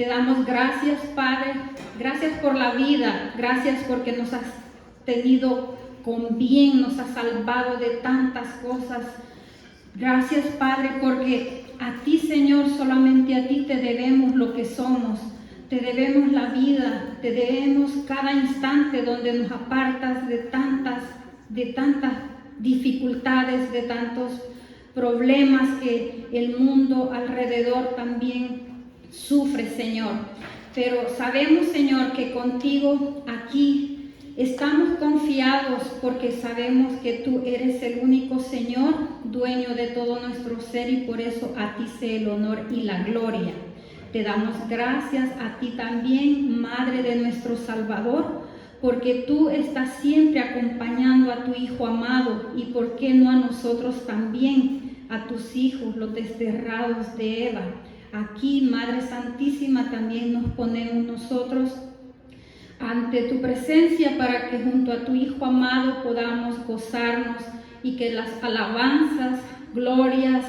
Te damos gracias, Padre. Gracias por la vida. Gracias porque nos has tenido con bien, nos has salvado de tantas cosas. Gracias, Padre, porque a ti, Señor, solamente a ti te debemos lo que somos. Te debemos la vida, te debemos cada instante donde nos apartas de tantas dificultades, de tantos problemas que el mundo alrededor también sufre, Señor. Pero sabemos, Señor, que contigo aquí estamos confiados porque sabemos que tú eres el único Señor, dueño de todo nuestro ser, y por eso a ti sea el honor y la gloria. Te damos gracias a ti también, Madre de nuestro Salvador, porque tú estás siempre acompañando a tu Hijo amado, y por qué no a nosotros también, a tus hijos, los desterrados de Eva. Aquí, Madre Santísima, también nos ponemos nosotros ante tu presencia para que junto a tu Hijo amado podamos gozarnos y que las alabanzas, glorias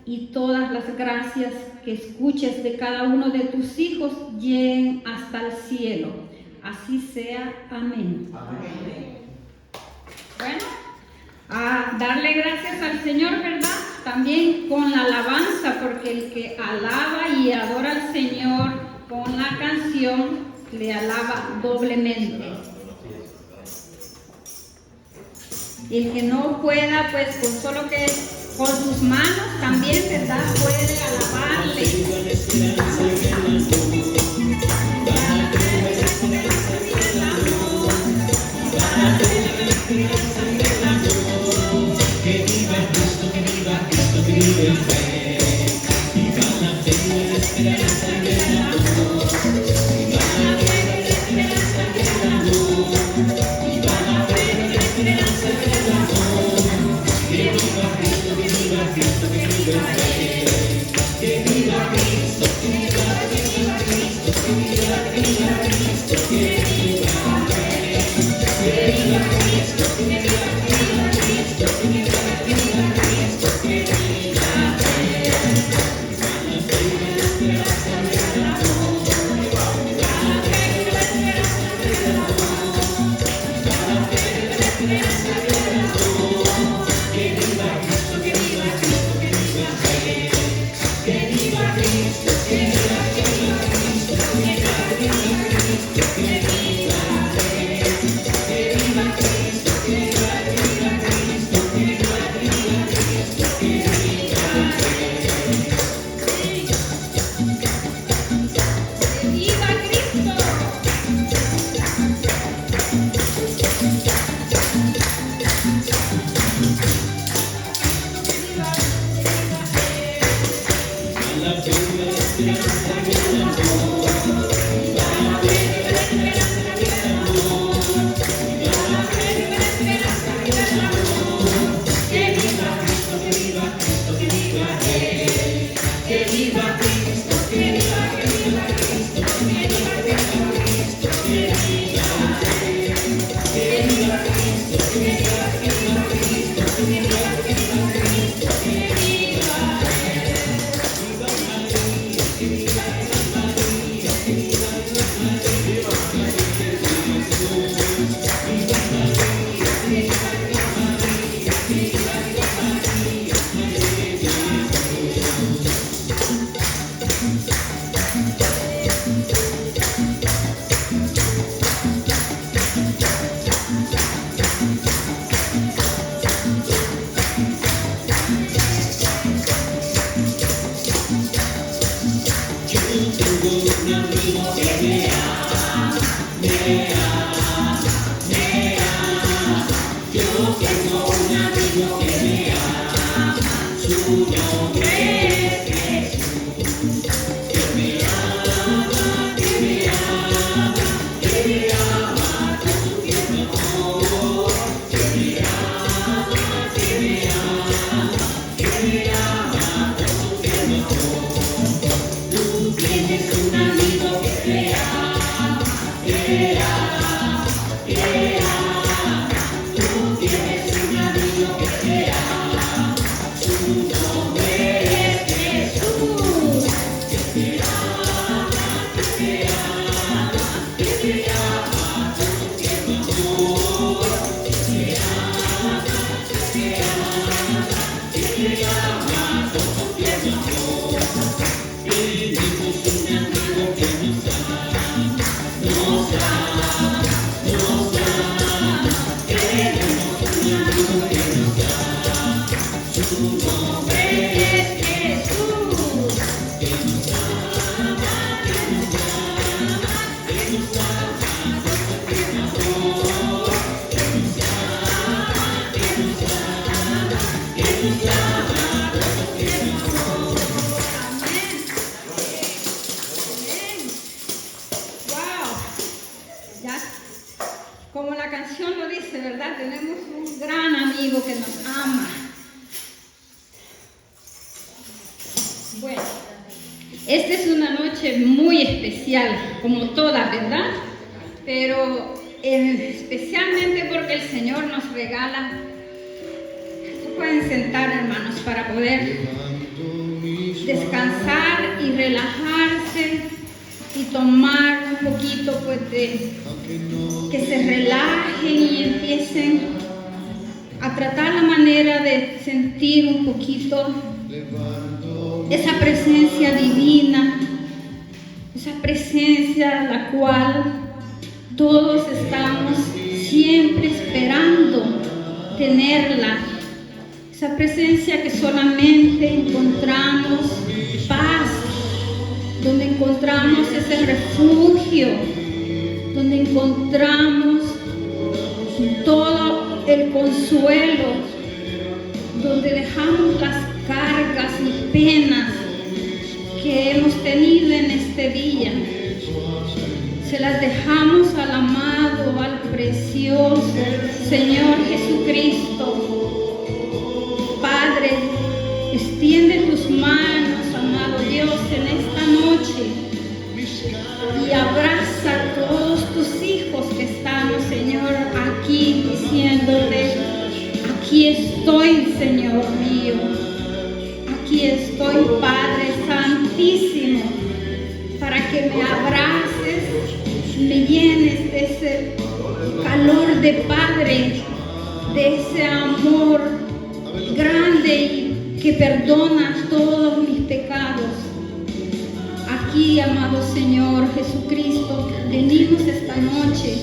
y todas las gracias que escuches de cada uno de tus hijos lleguen hasta el cielo. Así sea. Amén. Amén. Bueno, a darle gracias al Señor, ¿verdad? También con la alabanza, porque el que alaba y adora al Señor con la canción, le alaba doblemente. Y el que no pueda, pues con solo que con sus manos también, ¿verdad? Puede alabarle. Que viva Cristo, que viva Cristo, que vive el Rey. Viva la fe, la esperanza y el amor. Viva la fe, la esperanza y el amor. Viva la fe, la esperanza y el amor. Que viva Cristo, que viva Cristo, que vive el Rey. Que viva Cristo, que viva Cristo, que viva Cristo, que viva el Rey. Que viva Cristo, que viva Cristo, que viva Cristo, que viva Tú tienes un amigo que te ama. como la canción lo dice, ¿verdad? Tenemos un gran amigo que nos ama. Bueno, esta es una noche muy especial, como todas, ¿verdad? Pero especialmente porque el Señor nos regala. Se pueden sentar, hermanos, para poder descansar y relajarse y tomar un poquito, pues, que se relajen y empiecen a tratar la manera de sentir un poquito esa presencia divina, esa presencia la cual todos estamos siempre esperando tenerla, esa presencia que solamente encontramos paz, donde encontramos ese refugio, donde encontramos todo el consuelo, donde dejamos las cargas y penas que hemos tenido en este día. Se las dejamos al amado, al precioso Señor Jesucristo. Padre, extiende tus manos, amado Dios, en esta noche y abraza a todos tus hijos que estamos, Señor, aquí diciéndote: aquí estoy, Señor mío, aquí estoy, Padre Santísimo, para que me abraces, me llenes de ese calor de Padre, de ese amor grande y que perdona todos mis pecados. Aquí, amado Señor Jesucristo, venimos esta noche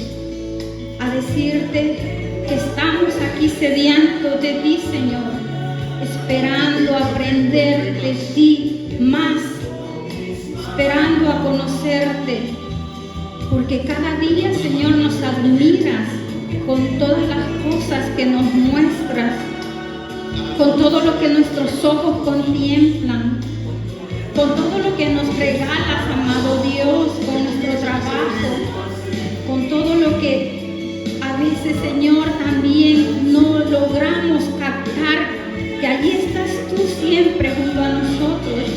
a decirte que estamos aquí sedientos de ti, Señor, esperando aprender de ti más, esperando a conocerte, porque cada día, Señor, nos admiras con todas las cosas que nos muestras, con todo lo que nuestros ojos contemplan, con todo lo que nos regalas, amado Dios, con nuestro trabajo, con todo lo que a veces, Señor, también no logramos captar, que allí estás tú siempre junto a nosotros,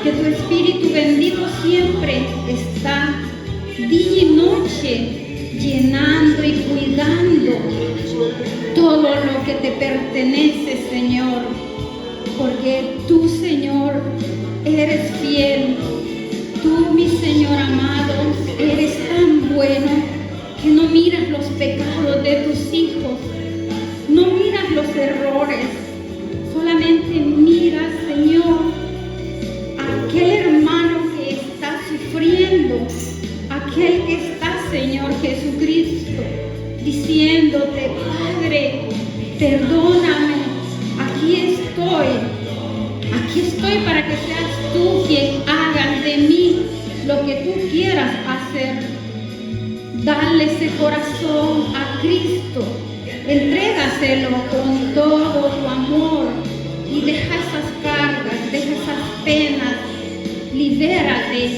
que tu Espíritu bendito siempre está día y noche llenando y cuidando todo lo que te pertenece, Señor, porque tú, Señor, eres fiel. Tú, mi Señor amado, eres tan bueno que no miras los pecados de tus hijos, no miras los errores, solamente miras, Señor, a aquel hermano que está sufriendo, aquel que está, Señor Jesucristo, diciéndote: Padre, perdóname, aquí estoy para que seas tú quien hagas de mí lo que tú quieras hacer. Dale ese corazón a Cristo, entrégaselo con todo tu amor y deja esas cargas, deja esas penas, libérate,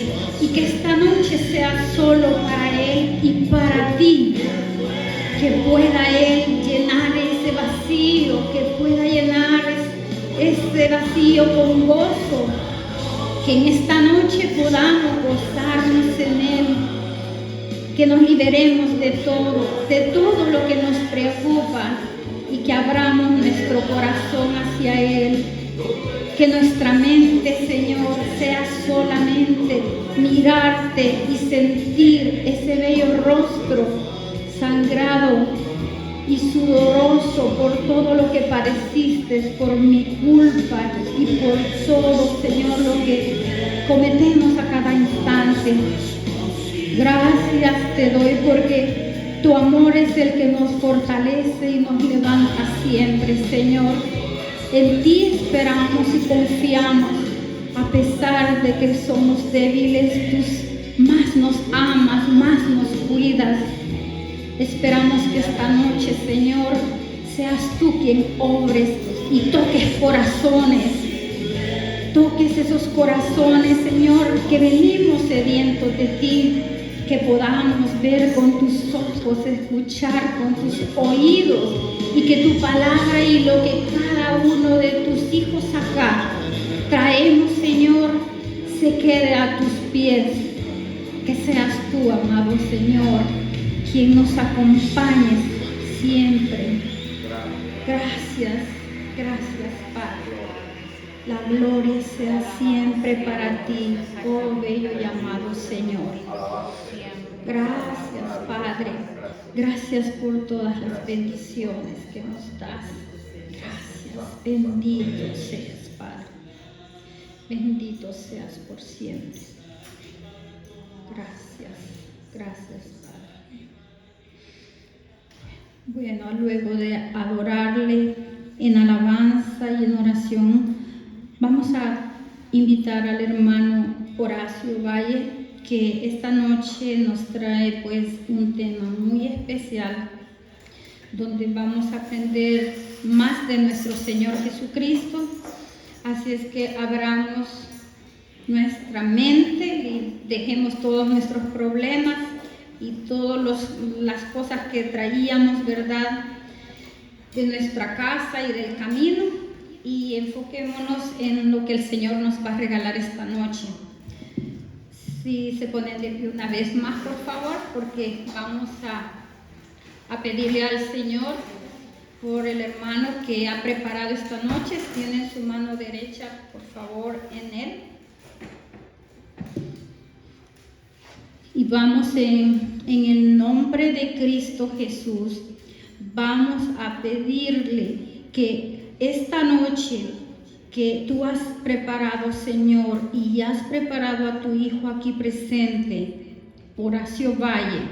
y que esta noche sea solo para Él y para ti, que pueda Él llenar ese vacío, que pueda llenar ese vacío con gozo, que en esta noche podamos gozarnos en Él, que nos liberemos de todo lo que nos preocupa y que abramos nuestro corazón hacia Él, que nuestra mente, Señor, sea solamente mirarte y sentir ese bello rostro sangrado y sudoroso por todo lo que padeciste, por mi culpa y por todo, Señor, lo que cometemos a cada instante. Gracias te doy porque tu amor es el que nos fortalece y nos levanta siempre, Señor. En ti esperamos y confiamos, a pesar de que somos débiles, tú más nos amas, más nos cuidas. Esperamos que esta noche, Señor, seas tú quien obres y toques corazones. Toques esos corazones, Señor, que venimos sedientos de ti. que podamos ver con tus ojos, escuchar con tus oídos, y que tu palabra y lo que cada uno de tus hijos acá traemos, Señor, se quede a tus pies. Que seas tú, amado Señor, quien nos acompañes siempre. Gracias, gracias, Padre. La gloria sea siempre para ti, oh bello y amado Señor. Gracias, Padre. Gracias por todas las bendiciones que nos das. Gracias. Bendito seas, Padre. Bendito seas por siempre. Gracias. Gracias, Padre. Bueno, luego de adorarle en alabanza y en oración, vamos a invitar al hermano Horacio Valle, que esta noche nos trae pues un tema muy especial, donde vamos a aprender más de nuestro Señor Jesucristo. Así es que abramos nuestra mente y dejemos todos nuestros problemas y todas las cosas que traíamos, ¿verdad?, de nuestra casa y del camino, y enfoquémonos en lo que el Señor nos va a regalar esta noche. Si se ponen de pie una vez más, por favor, porque vamos a pedirle al Señor por el hermano que ha preparado esta noche. Tiene su mano derecha, por favor, en él. Y vamos en el nombre de Cristo Jesús, vamos a pedirle que esta noche que tú has preparado, Señor, y has preparado a tu hijo aquí presente, Horacio Valle,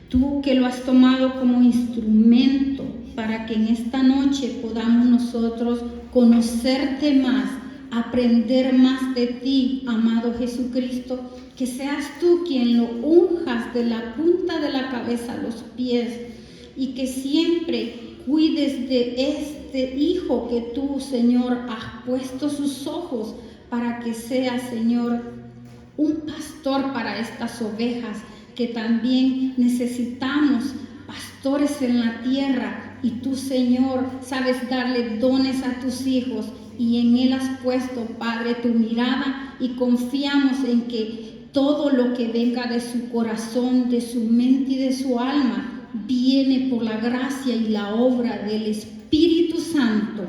tú que lo has tomado como instrumento para que en esta noche podamos nosotros conocerte más, aprender más de ti, amado Jesucristo, que seas tú quien lo unjas de la punta de la cabeza a los pies, y que siempre cuides de este hijo que tú, Señor, has puesto sus ojos para que sea, Señor, un pastor para estas ovejas, que también necesitamos pastores en la tierra, y tú, Señor, sabes darle dones a tus hijos, y en él has puesto, Padre, tu mirada, y confiamos en que todo lo que venga de su corazón, de su mente y de su alma, viene por la gracia y la obra del Espíritu Santo.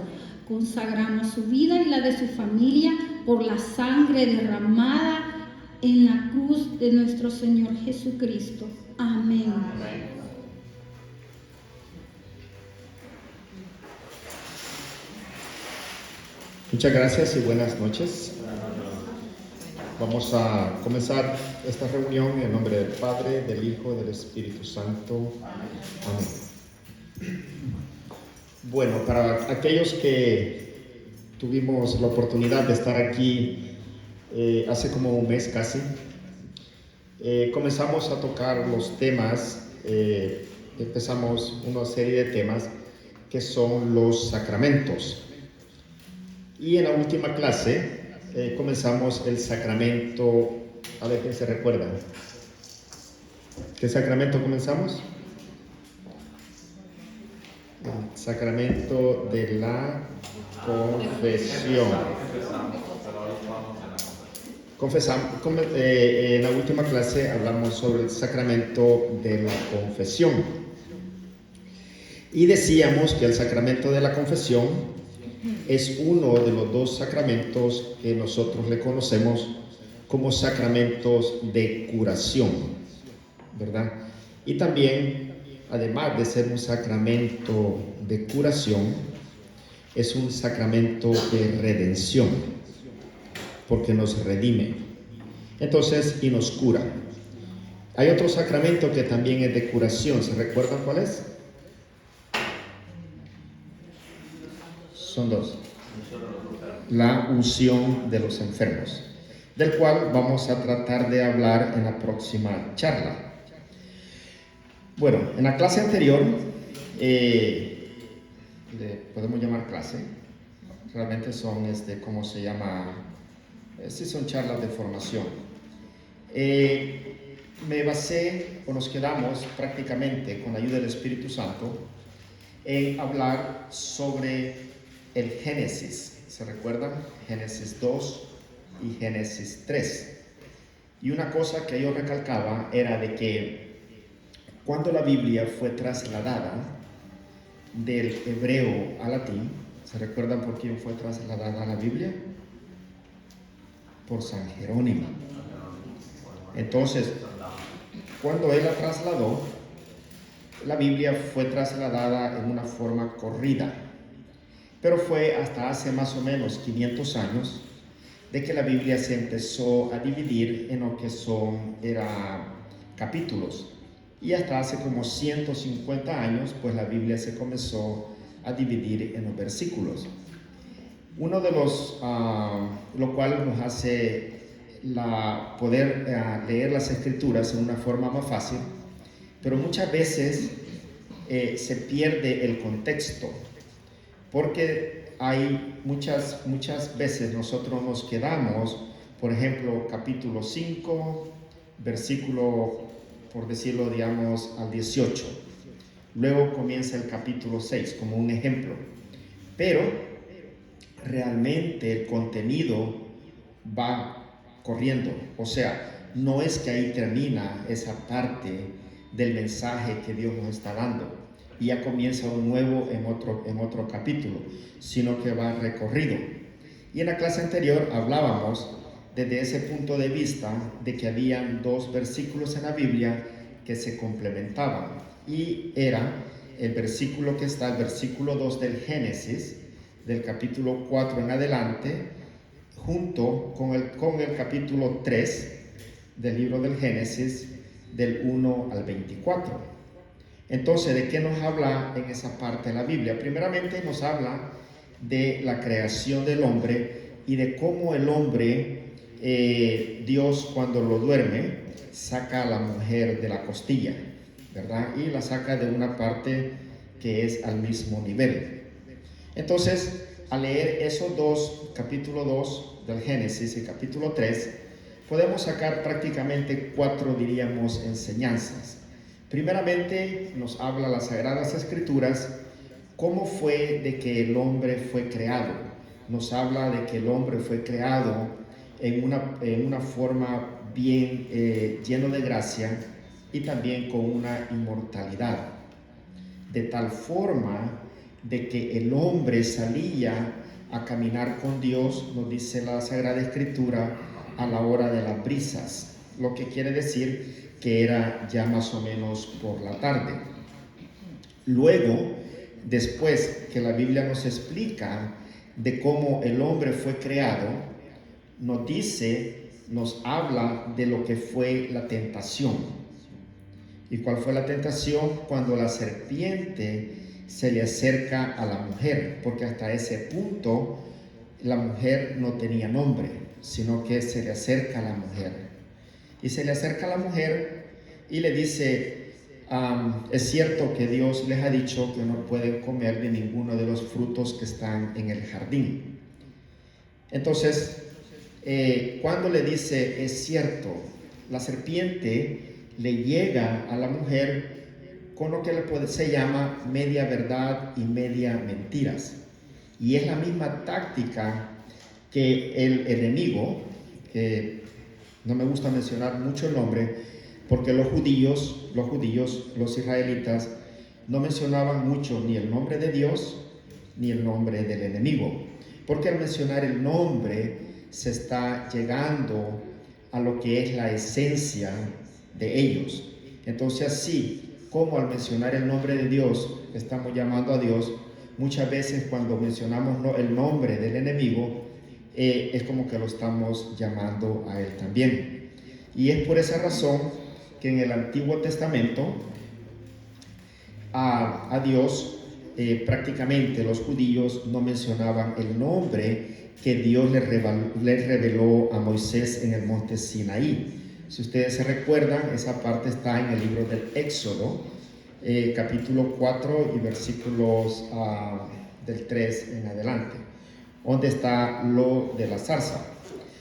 Consagramos su vida y la de su familia por la sangre derramada en la cruz de nuestro Señor Jesucristo. Amén. Amén. Muchas gracias y buenas noches. Vamos a comenzar esta reunión en el nombre del Padre, del Hijo, del Espíritu Santo. Amén. Bueno, para aquellos que tuvimos la oportunidad de estar aquí hace como un mes casi, comenzamos a tocar los temas, empezamos una serie de temas que son los sacramentos. Y en la última clase comenzamos el sacramento. A ver, ¿quién se recuerda? ¿Qué sacramento comenzamos? El sacramento de la confesión. En la última clase hablamos sobre el sacramento de la confesión. Y decíamos que el sacramento de la confesión es uno de los dos sacramentos que nosotros le conocemos como sacramentos de curación, ¿verdad? Y también, además de ser un sacramento de curación, es un sacramento de redención, porque nos redime, entonces, y nos cura. Hay otro sacramento que también es de curación. ¿Se recuerdan cuál es? Son dos. La unción de los enfermos, del cual vamos a tratar de hablar en la próxima charla. Bueno, en la clase anterior, le podemos llamar clase, realmente son, ¿cómo se llama? Sí, son charlas de formación. me basé o nos quedamos prácticamente con la ayuda del Espíritu Santo en hablar sobre el Génesis. ¿Se recuerdan? Génesis 2 y Génesis 3. Y una cosa que yo recalcaba era de que cuando la Biblia fue trasladada del hebreo al latín, ¿se recuerdan por quién fue trasladada la Biblia? Por San Jerónimo. Entonces, cuando él la trasladó, la Biblia fue trasladada en una forma corrida, pero fue hasta hace más o menos 500 años de que la Biblia se empezó a dividir en lo que era capítulos, y hasta hace como 150 años pues la Biblia se comenzó a dividir en los versículos. Uno de los, lo cual nos hace poder leer las escrituras en una forma más fácil, pero muchas veces se pierde el contexto, porque hay muchas veces nosotros nos quedamos, por ejemplo, capítulo 5, versículo, por decirlo, digamos, al 18. Luego comienza el capítulo 6, como un ejemplo. Pero realmente el contenido va corriendo. O sea, no es que ahí termina esa parte del mensaje que Dios nos está dando y ya comienza un nuevo en otro capítulo, sino que va recorrido. Y en la clase anterior hablábamos desde ese punto de vista de que habían dos versículos en la Biblia que se complementaban, y era el versículo que está, el versículo 2 del Génesis, del capítulo 4 en adelante, junto con el capítulo 3 del libro del Génesis, del 1 al 24. Entonces, ¿de qué nos habla en esa parte de la Biblia? Primeramente nos habla de la creación del hombre y de cómo el hombre, Dios cuando lo duerme, saca a la mujer de la costilla, ¿verdad? Y la saca de una parte que es al mismo nivel. Entonces, al leer esos dos, capítulo 2 del Génesis y capítulo 3, podemos sacar prácticamente 4, diríamos, enseñanzas. Primeramente, nos habla las Sagradas Escrituras cómo fue de que el hombre fue creado. Nos habla de que el hombre fue creado en una forma bien lleno de gracia y también con una inmortalidad. De tal forma de que el hombre salía a caminar con Dios, nos dice la Sagrada Escritura, a la hora de las brisas, lo que quiere decir que era ya más o menos por la tarde. Luego, después que la Biblia nos explica de cómo el hombre fue creado, nos habla de lo que fue la tentación. ¿Y cuál fue la tentación? Cuando la serpiente se le acerca a la mujer, porque hasta ese punto la mujer no tenía nombre, sino que se le acerca a la mujer. Y se le acerca a la mujer y le dice, es cierto que Dios les ha dicho que no pueden comer de ninguno de los frutos que están en el jardín. Entonces, cuando le dice, es cierto, la serpiente le llega a la mujer con lo que se llama media verdad y media mentiras. Y es la misma táctica que el enemigo, que no me gusta mencionar mucho el nombre, porque los judíos, los israelitas, no mencionaban mucho ni el nombre de Dios ni el nombre del enemigo, porque al mencionar el nombre se está llegando a lo que es la esencia de ellos. Entonces, así como al mencionar el nombre de Dios estamos llamando a Dios, muchas veces cuando mencionamos el nombre del enemigo, es como que lo estamos llamando a él también. Y es por esa razón que en el Antiguo Testamento a Dios, prácticamente los judíos no mencionaban el nombre que Dios le reveló a Moisés en el monte Sinaí. Si ustedes se recuerdan, esa parte está en el libro del Éxodo, capítulo 4 y versículos del 3 en adelante, donde está lo de la zarza.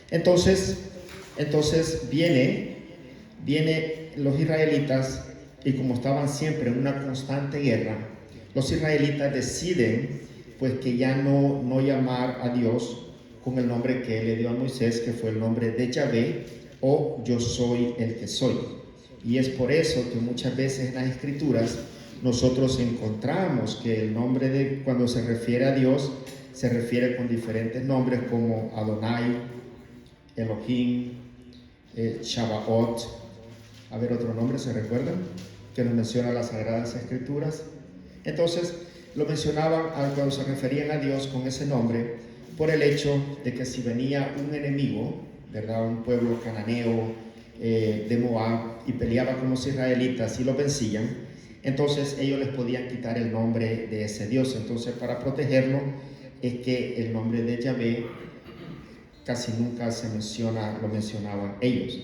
Entonces viene Viene los israelitas y como estaban siempre en una constante guerra, los israelitas deciden pues que ya no llamar a Dios con el nombre que él le dio a Moisés, que fue el nombre de Yahvé, o yo soy el que soy. Y es por eso que muchas veces en las escrituras nosotros encontramos que el nombre de cuando se refiere a Dios se refiere con diferentes nombres como Adonai, Elohim, Shabaoth. A ver, otro nombre, ¿se recuerdan? Que nos menciona las Sagradas Escrituras. Entonces, lo mencionaban cuando se referían a Dios con ese nombre, por el hecho de que si venía un enemigo, ¿verdad? Un pueblo cananeo de Moab y peleaba con los israelitas y los vencían, entonces ellos les podían quitar el nombre de ese Dios. Entonces, para protegerlo, es que el nombre de Yahvé casi nunca lo mencionaban ellos.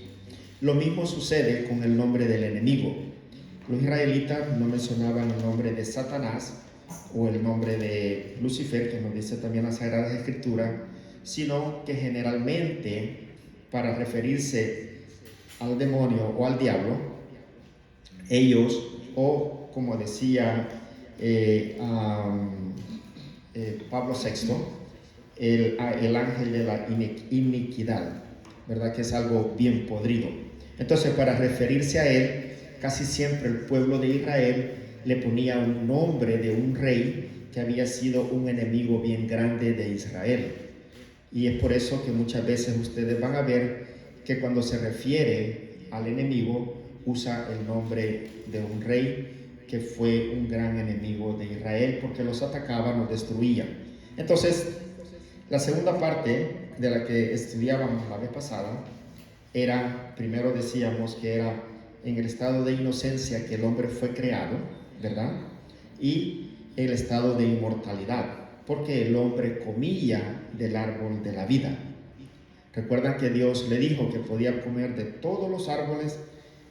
Lo mismo sucede con el nombre del enemigo. Los israelitas no mencionaban el nombre de Satanás o el nombre de Lucifer, que nos dice también las Sagradas Escrituras, sino que generalmente para referirse al demonio o al diablo, ellos, o como decía Pablo VI, el ángel de la iniquidad, ¿verdad? Que es algo bien podrido. Entonces, para referirse a él, casi siempre el pueblo de Israel le ponía un nombre de un rey que había sido un enemigo bien grande de Israel. Y es por eso que muchas veces ustedes van a ver que cuando se refiere al enemigo, usa el nombre de un rey que fue un gran enemigo de Israel, porque los atacaba, los destruía. Entonces, la segunda parte de la que estudiábamos la vez pasada era, primero decíamos que era en el estado de inocencia que el hombre fue creado, ¿verdad? Y el estado de inmortalidad, porque el hombre comía del árbol de la vida. Recuerdan que Dios le dijo que podía comer de todos los árboles,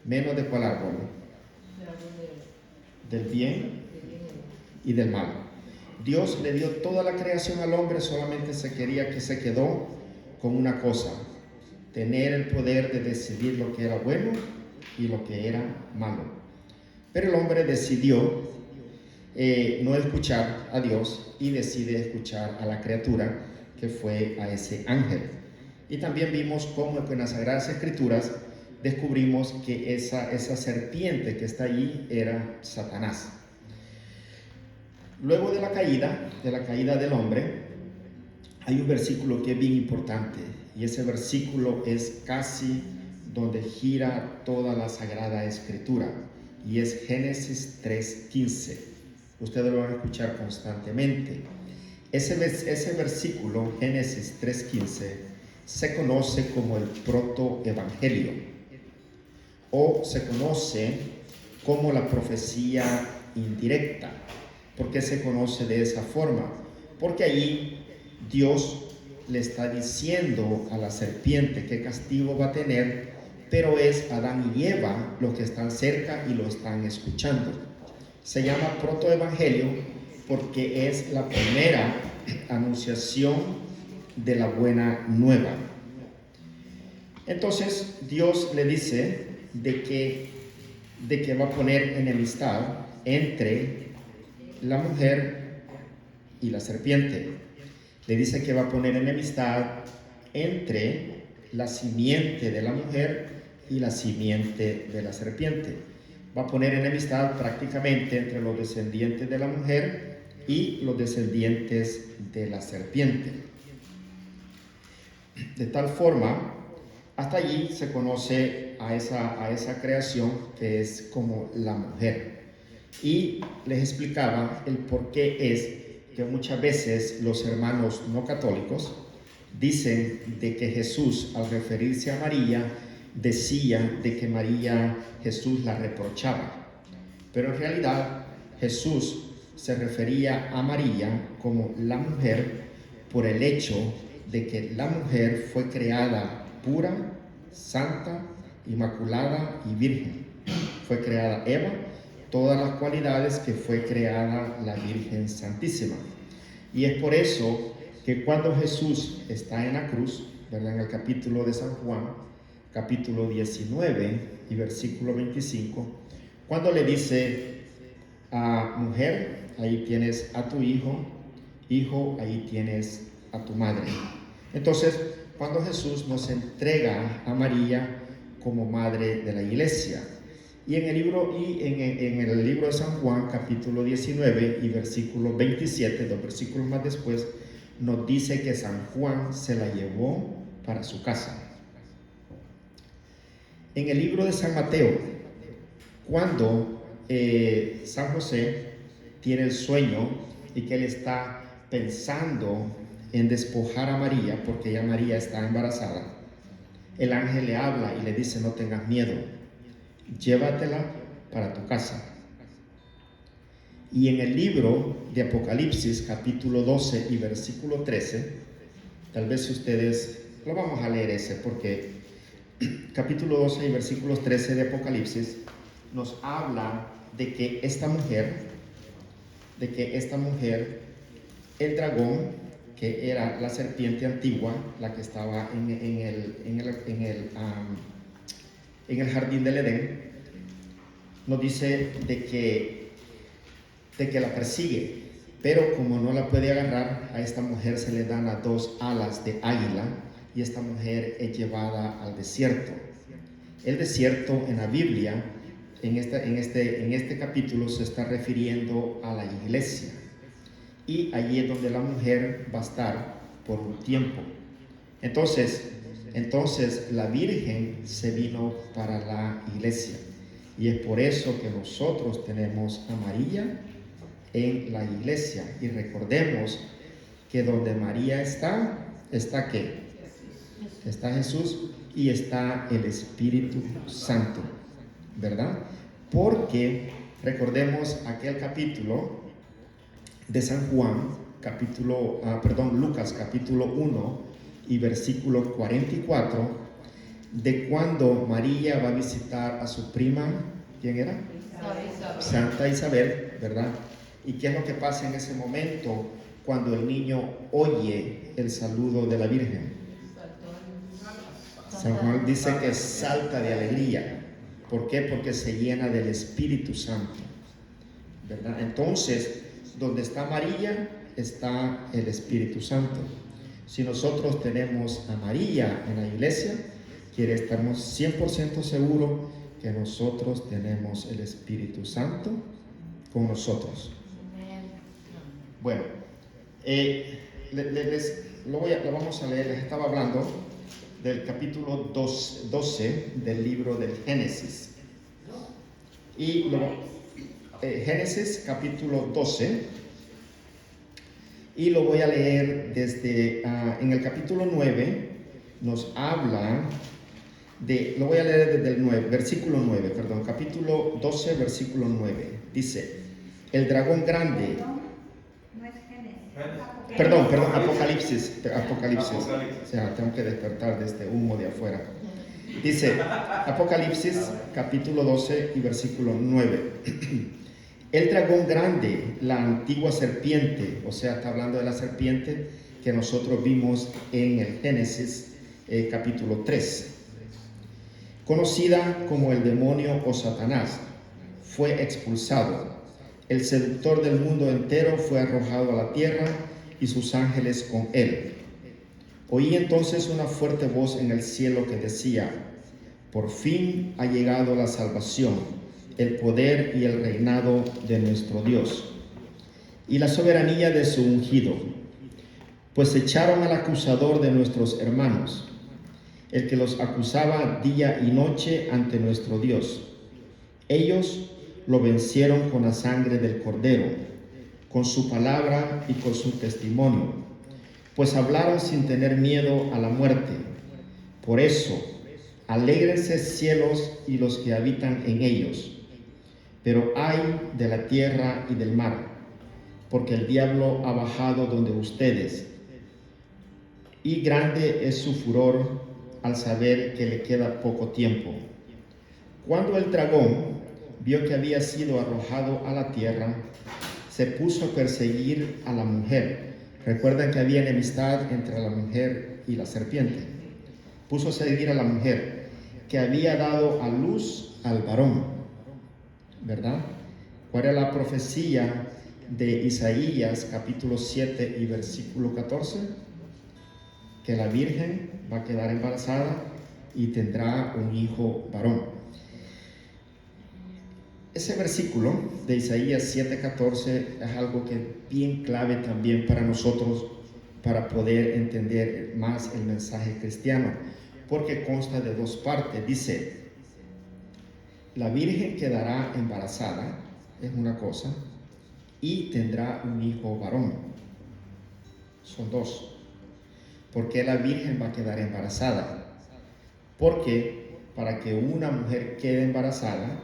menos de ¿cuál árbol? Del bien y del mal. Dios le dio toda la creación al hombre, solamente se quería que se quedó con una cosa: tener el poder de decidir lo que era bueno y lo que era malo. Pero el hombre decidió no escuchar a Dios y decide escuchar a la criatura, que fue a ese ángel. Y también vimos cómo en las Sagradas Escrituras descubrimos que esa serpiente que está allí era Satanás. Luego de la caída del hombre, hay un versículo que es bien importante, y ese versículo es casi donde gira toda la Sagrada Escritura, y es Génesis 3:15. Ustedes lo van a escuchar constantemente. Ese versículo, Génesis 3:15, se conoce como el protoevangelio, o se conoce como la profecía indirecta. ¿Por qué se conoce de esa forma? Porque allí Dios le está diciendo a la serpiente qué castigo va a tener, pero es Adán y Eva los que están cerca y lo están escuchando. Se llama protoevangelio porque es la primera anunciación de la buena nueva. Entonces Dios le dice de que va a poner enemistad entre la mujer y la serpiente. Le dice que va a poner enemistad entre la simiente de la mujer y la simiente de la serpiente. Va a poner enemistad prácticamente entre los descendientes de la mujer y los descendientes de la serpiente. De tal forma, hasta allí se conoce a esa creación que es como la mujer. Y les explicaba el por qué es que muchas veces los hermanos no católicos dicen de que Jesús, al referirse a María, decía de que Jesús la reprochaba. Pero en realidad Jesús se refería a María como la mujer por el hecho de que la mujer fue creada pura, santa, inmaculada y virgen. Fue creada Eva, todas las cualidades que fue creada la Virgen Santísima. Y es por eso que cuando Jesús está en la cruz, ¿verdad? En el capítulo de San Juan, capítulo 19, y versículo 25, cuando le dice a mujer, ahí tienes a tu hijo, hijo, ahí tienes a tu madre. Entonces, cuando Jesús nos entrega a María como madre de la iglesia, y en el libro de San Juan, capítulo 19 y versículo 27, 2 versículos más después, nos dice que San Juan se la llevó para su casa. En el libro de San Mateo, cuando San José tiene el sueño y que él está pensando en despojar a María, porque ya María está embarazada, el ángel le habla y le dice: no tengas miedo, llévatela para tu casa. Y en el libro de Apocalipsis, capítulo 12 y versículo 13, tal vez ustedes lo vamos a leer ese, porque capítulo 12 y versículos 13 de Apocalipsis nos habla de que esta mujer, el dragón, que era la serpiente antigua, la que estaba en el jardín del Edén, nos dice de que la persigue, pero como no la puede agarrar, a esta mujer se le dan las 2 alas de águila y esta mujer es llevada al desierto. El desierto en la Biblia, en este capítulo, se está refiriendo a la iglesia, y allí es donde la mujer va a estar por un tiempo. Entonces la Virgen se vino para la iglesia, y es por eso que nosotros tenemos a María en la iglesia. Y recordemos que donde María está ¿qué? Está Jesús y está el Espíritu Santo, ¿verdad? Porque recordemos aquel capítulo de San Juan, Lucas capítulo 1 y versículo 44, de cuando María va a visitar a su prima, ¿quién era? Santa Isabel, ¿verdad? ¿Y qué es lo que pasa en ese momento cuando el niño oye el saludo de la Virgen? San Juan dice que salta de alegría. ¿Por qué? Porque se llena del Espíritu Santo, ¿verdad? Entonces, donde está María, está el Espíritu Santo. Si nosotros tenemos a María en la iglesia, estamos 100% seguros que nosotros tenemos el Espíritu Santo con nosotros. Bueno, lo vamos a leer. Les estaba hablando del capítulo 12 del libro del Génesis. Y Génesis capítulo 12, y lo voy a leer desde en el capítulo 9. Nos habla lo voy a leer desde el versículo 9, capítulo 12, versículo 9. Dice: el dragón grande. Perdón, Apocalipsis. O sea, tengo que despertar de este humo de afuera. Dice Apocalipsis capítulo 12 y versículo 9. El dragón grande, la antigua serpiente, o sea, está hablando de la serpiente que nosotros vimos en el Génesis capítulo 3, conocida como el demonio o Satanás, fue expulsado. El seductor del mundo entero fue arrojado a la tierra y sus ángeles con él. Oí entonces una fuerte voz en el cielo que decía: por fin ha llegado la salvación, el poder y el reinado de nuestro Dios, y la soberanía de su ungido, pues echaron al acusador de nuestros hermanos, el que los acusaba día y noche ante nuestro Dios. Ellos lo vencieron con la sangre del Cordero, con su palabra y con su testimonio, pues hablaron sin tener miedo a la muerte. Por eso, alégrense cielos y los que habitan en ellos. Pero ay de la tierra y del mar, porque el diablo ha bajado donde ustedes, y grande es su furor al saber que le queda poco tiempo. Cuando el dragón vio que había sido arrojado a la tierra, se puso a perseguir a la mujer. Recuerden que había enemistad entre la mujer y la serpiente. Puso a seguir a la mujer, que había dado a luz al varón, ¿verdad? ¿Cuál era la profecía de Isaías capítulo 7 y versículo 14? Que la virgen va a quedar embarazada y tendrá un hijo varón. Ese versículo de Isaías 7:14 es algo que es bien clave también para nosotros, para poder entender más el mensaje cristiano, porque consta de dos partes. Dice, la virgen quedará embarazada, es una cosa, y tendrá un hijo varón. Son dos. ¿Por qué la virgen va a quedar embarazada? Porque para que una mujer quede embarazada,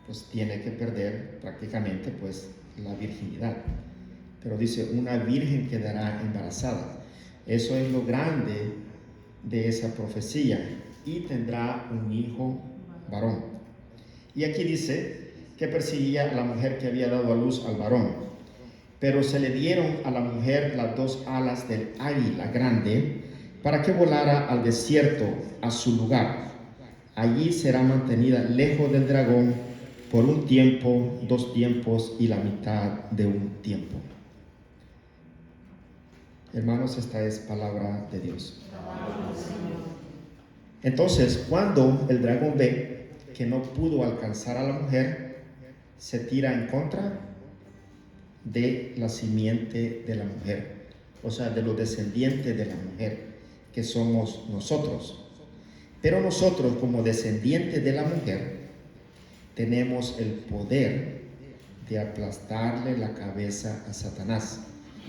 pues tiene que perder prácticamente pues la virginidad. Pero dice, una virgen quedará embarazada. Eso es lo grande de esa profecía. Y tendrá un hijo varón. Y aquí dice que persiguía a la mujer que había dado a luz al varón. Pero se le dieron a la mujer las dos alas del águila grande para que volara al desierto, a su lugar. Allí será mantenida lejos del dragón por un tiempo, 2 tiempos y la mitad de un tiempo. Hermanos, esta es palabra de Dios. Entonces, cuando el dragón ve que no pudo alcanzar a la mujer, se tira en contra de la simiente de la mujer, o sea, de los descendientes de la mujer, que somos nosotros. Pero nosotros, como descendientes de la mujer, tenemos el poder de aplastarle la cabeza a Satanás.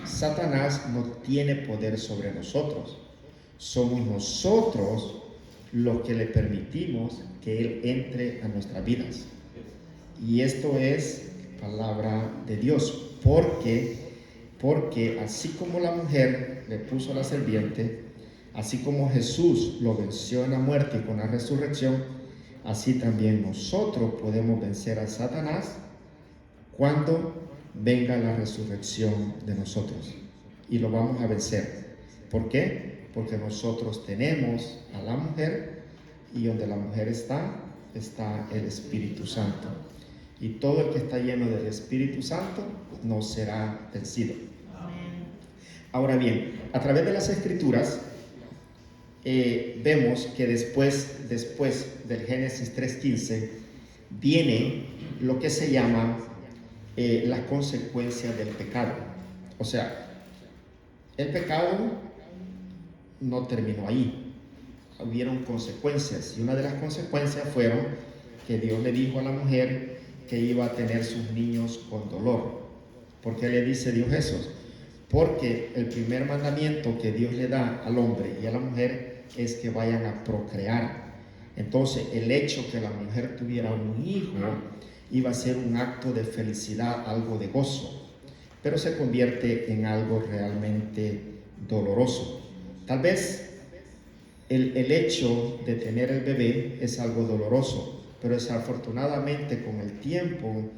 Satanás no tiene poder sobre nosotros. Somos nosotros los que le permitimos que él entre a nuestras vidas. Y esto es palabra de Dios. Porque así como la mujer le puso a la serpiente, así como Jesús lo venció en la muerte y con la resurrección, así también nosotros podemos vencer a Satanás cuando venga la resurrección de nosotros. Y lo vamos a vencer. ¿Por qué? Porque nosotros tenemos a la mujer, y donde la mujer está el Espíritu Santo. Y todo el que está lleno del Espíritu Santo no será vencido. Ahora bien, a través de las Escrituras vemos que después del Génesis 3:15 viene lo que se llama las consecuencias del pecado. O sea, el pecado no terminó ahí, hubieron consecuencias, y una de las consecuencias fueron que Dios le dijo a la mujer que iba a tener sus niños con dolor. ¿Por qué le dice Dios eso? Porque el primer mandamiento que Dios le da al hombre y a la mujer es que vayan a procrear. Entonces, el hecho que la mujer tuviera un hijo iba a ser un acto de felicidad, algo de gozo, pero se convierte en algo realmente doloroso. Tal vez el hecho de tener el bebé es algo doloroso, pero desafortunadamente con el tiempo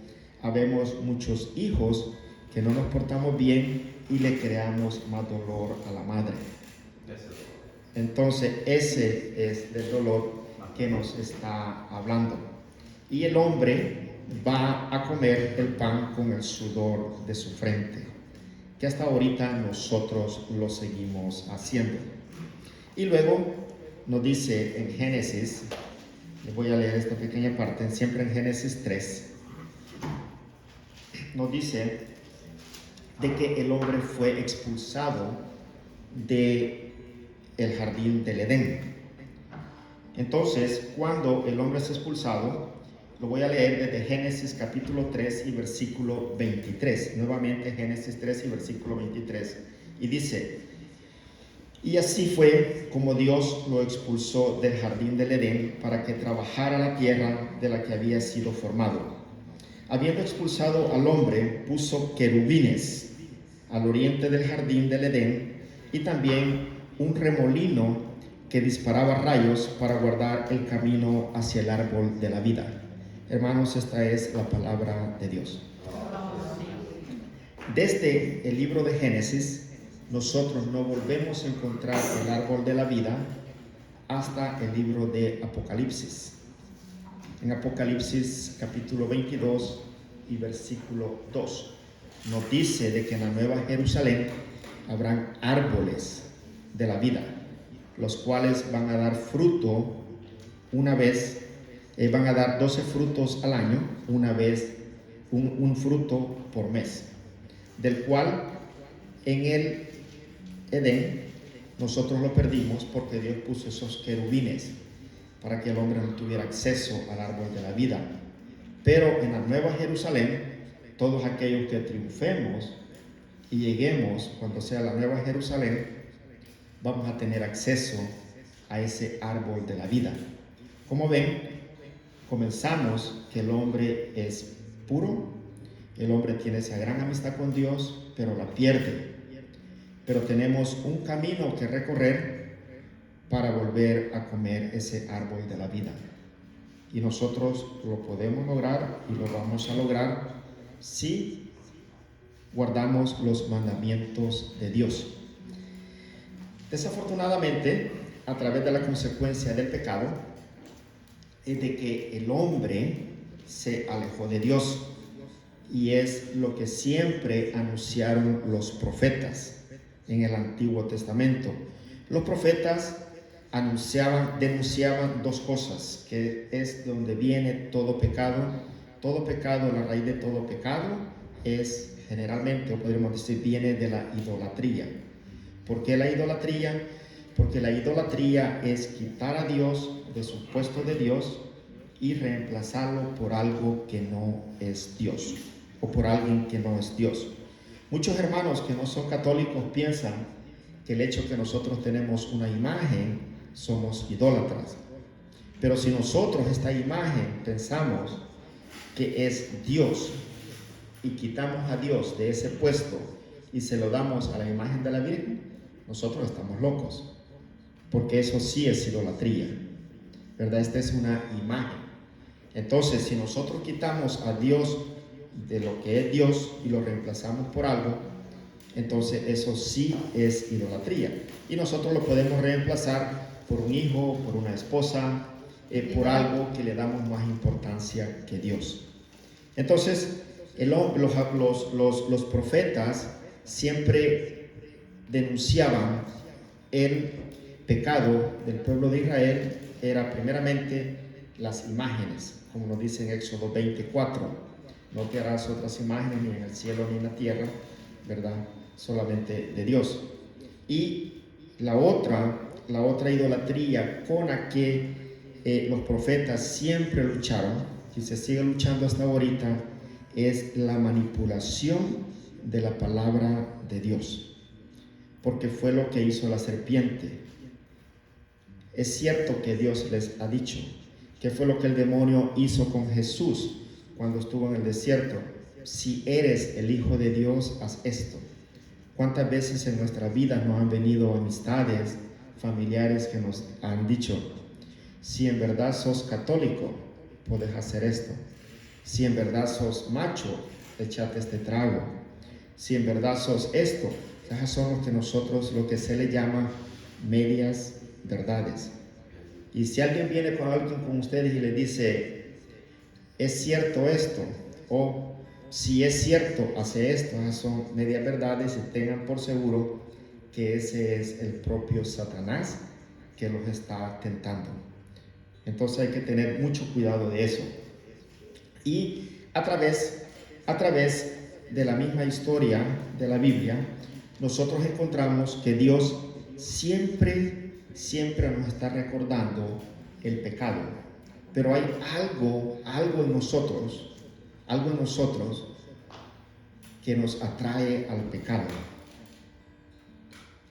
habemos muchos hijos que no nos portamos bien y le creamos más dolor a la madre. Entonces ese es el dolor que nos está hablando. Y el hombre va a comer el pan con el sudor de su frente, que hasta ahorita nosotros lo seguimos haciendo. Y luego nos dice en Génesis, les voy a leer esta pequeña parte, siempre en Génesis 3, nos dice de que el hombre fue expulsado de el jardín del Edén. Entonces, cuando el hombre es expulsado, lo voy a leer desde Génesis capítulo 3 y versículo 23. Nuevamente Génesis 3 y versículo 23. Y dice: y así fue como Dios lo expulsó del jardín del Edén para que trabajara la tierra de la que había sido formado. Habiendo expulsado al hombre, puso querubines al oriente del jardín del Edén y también un remolino que disparaba rayos para guardar el camino hacia el árbol de la vida. Hermanos, esta es la palabra de Dios. Desde el libro de Génesis, nosotros no volvemos a encontrar el árbol de la vida hasta el libro de Apocalipsis. En Apocalipsis capítulo 22 y versículo 2 nos dice de que en la Nueva Jerusalén habrán árboles de la vida, los cuales van a dar fruto una vez, van a dar 12 frutos al año, una vez, un fruto por mes, del cual en el Edén nosotros lo perdimos porque Dios puso esos querubines para que el hombre no tuviera acceso al árbol de la vida. Pero en la Nueva Jerusalén, todos aquellos que triunfemos y lleguemos cuando sea la Nueva Jerusalén, vamos a tener acceso a ese árbol de la vida. Como ven, comenzamos que el hombre es puro, el hombre tiene esa gran amistad con Dios, pero la pierde. Pero tenemos un camino que recorrer para volver a comer ese árbol de la vida. Y nosotros lo podemos lograr y lo vamos a lograr si guardamos los mandamientos de Dios. Desafortunadamente, a través de la consecuencia del pecado, es de que el hombre se alejó de Dios, y es lo que siempre anunciaron los profetas en el Antiguo Testamento. Los profetas denunciaban dos cosas, que es donde viene todo pecado. Todo pecado, la raíz de todo pecado es generalmente, o podríamos decir, viene de la idolatría. ¿Por qué la idolatría? Porque la idolatría es quitar a Dios de su puesto de Dios y reemplazarlo por algo que no es Dios, o por alguien que no es Dios. Muchos hermanos que no son católicos piensan que el hecho que nosotros tenemos una imagen, somos idólatras. Pero si nosotros esta imagen pensamos que es Dios y quitamos a Dios de ese puesto y se lo damos a la imagen de la Virgen, nosotros estamos locos, porque eso sí es idolatría, ¿verdad? Esta es una imagen. Entonces, si nosotros quitamos a Dios de lo que es Dios y lo reemplazamos por algo, entonces eso sí es idolatría. Y nosotros lo podemos reemplazar por un hijo, por una esposa, por algo que le damos más importancia que Dios. Entonces, los profetas siempre denunciaban el pecado del pueblo de Israel. Era primeramente las imágenes, como nos dice en Éxodo 24. No te harás otras imágenes ni en el cielo ni en la tierra, ¿verdad? Solamente de Dios. Y la otra idolatría con la que los profetas siempre lucharon, y se sigue luchando hasta ahorita, es la manipulación de la palabra de Dios. Porque fue lo que hizo la serpiente. Es cierto que Dios les ha dicho, que fue lo que el demonio hizo con Jesús cuando estuvo en el desierto. Si eres el Hijo de Dios, haz esto. ¿Cuántas veces en nuestra vida nos han venido amistades, familiares que nos han dicho, si en verdad sos católico, puedes hacer esto? Si en verdad sos macho, échate este trago. Si en verdad sos esto. Esas son lo que se le llama medias verdades. Y si alguien viene con ustedes y le dice, ¿es cierto esto? O si es cierto, hace esto. Esas son medias verdades, y tengan por seguro que ese es el propio Satanás que los está tentando. Entonces hay que tener mucho cuidado de eso. Y a través de la misma historia de la Biblia, nosotros encontramos que Dios siempre nos está recordando el pecado. Pero hay algo en nosotros que nos atrae al pecado.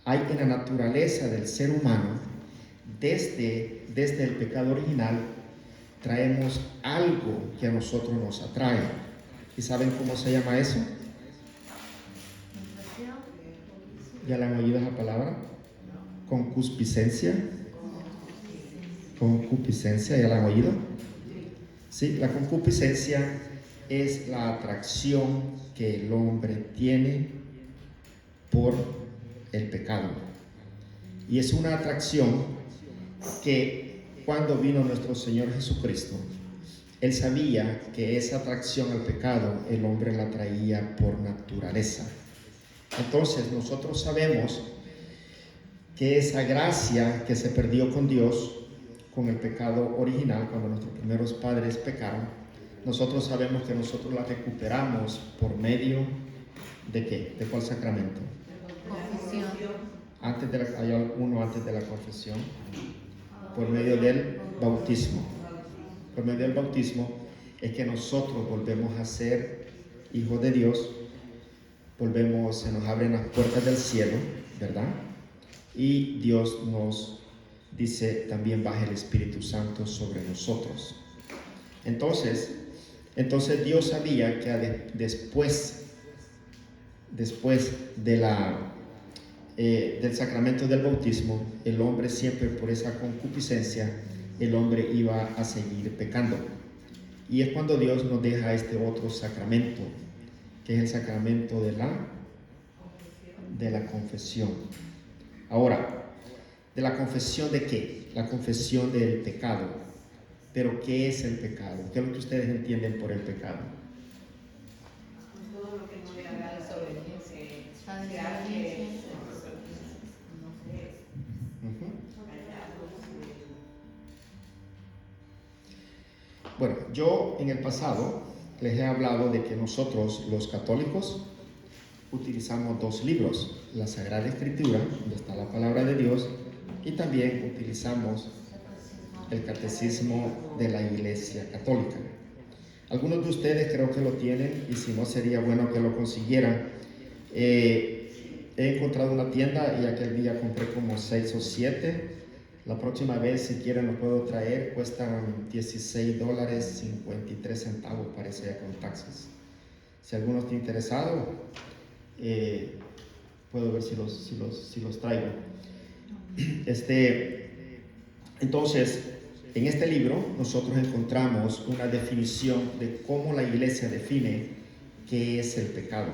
Hay en la naturaleza del ser humano, desde el pecado original, traemos algo que a nosotros nos atrae. ¿Y saben cómo se llama eso? ¿Ya la han oído esa palabra? Concupiscencia. Concupiscencia, ¿ya la han oído? Sí, la concupiscencia es la atracción que el hombre tiene por el pecado. Y es una atracción que cuando vino nuestro Señor Jesucristo, Él sabía que esa atracción al pecado el hombre la traía por naturaleza. Entonces nosotros sabemos que esa gracia que se perdió con Dios, con el pecado original, cuando nuestros primeros padres pecaron, nosotros sabemos que nosotros la recuperamos por medio ¿de qué? ¿De cuál sacramento? Confesión. Hay uno antes de la confesión, por medio del bautismo. Por medio del bautismo es que nosotros volvemos a ser hijos de Dios, se nos abren las puertas del cielo, ¿verdad? Y Dios nos dice también baja el Espíritu Santo sobre nosotros. Entonces Dios sabía que después del sacramento del bautismo, el hombre siempre por esa concupiscencia, el hombre iba a seguir pecando. Y es cuando Dios nos deja este otro sacramento, que es el sacramento de la confesión. Ahora, ¿de la confesión de qué? La confesión del pecado. Pero ¿qué es el pecado? ¿Qué es lo que ustedes entienden por el pecado? Todo lo que no le haga desobediencia. Bueno, yo en el pasado les he hablado de que nosotros los católicos utilizamos dos libros, la Sagrada Escritura, donde está la palabra de Dios, y también utilizamos el Catecismo de la Iglesia Católica. Algunos de ustedes creo que lo tienen, y si no sería bueno que lo consiguieran. He encontrado una tienda y aquel día compré como 6 o 7. La próxima vez, si quieren, lo puedo traer. Cuestan $16.53, parece, ya con taxes. Si alguno está interesado, puedo ver si los traigo. Entonces, en este libro nosotros encontramos una definición de cómo la Iglesia define qué es el pecado.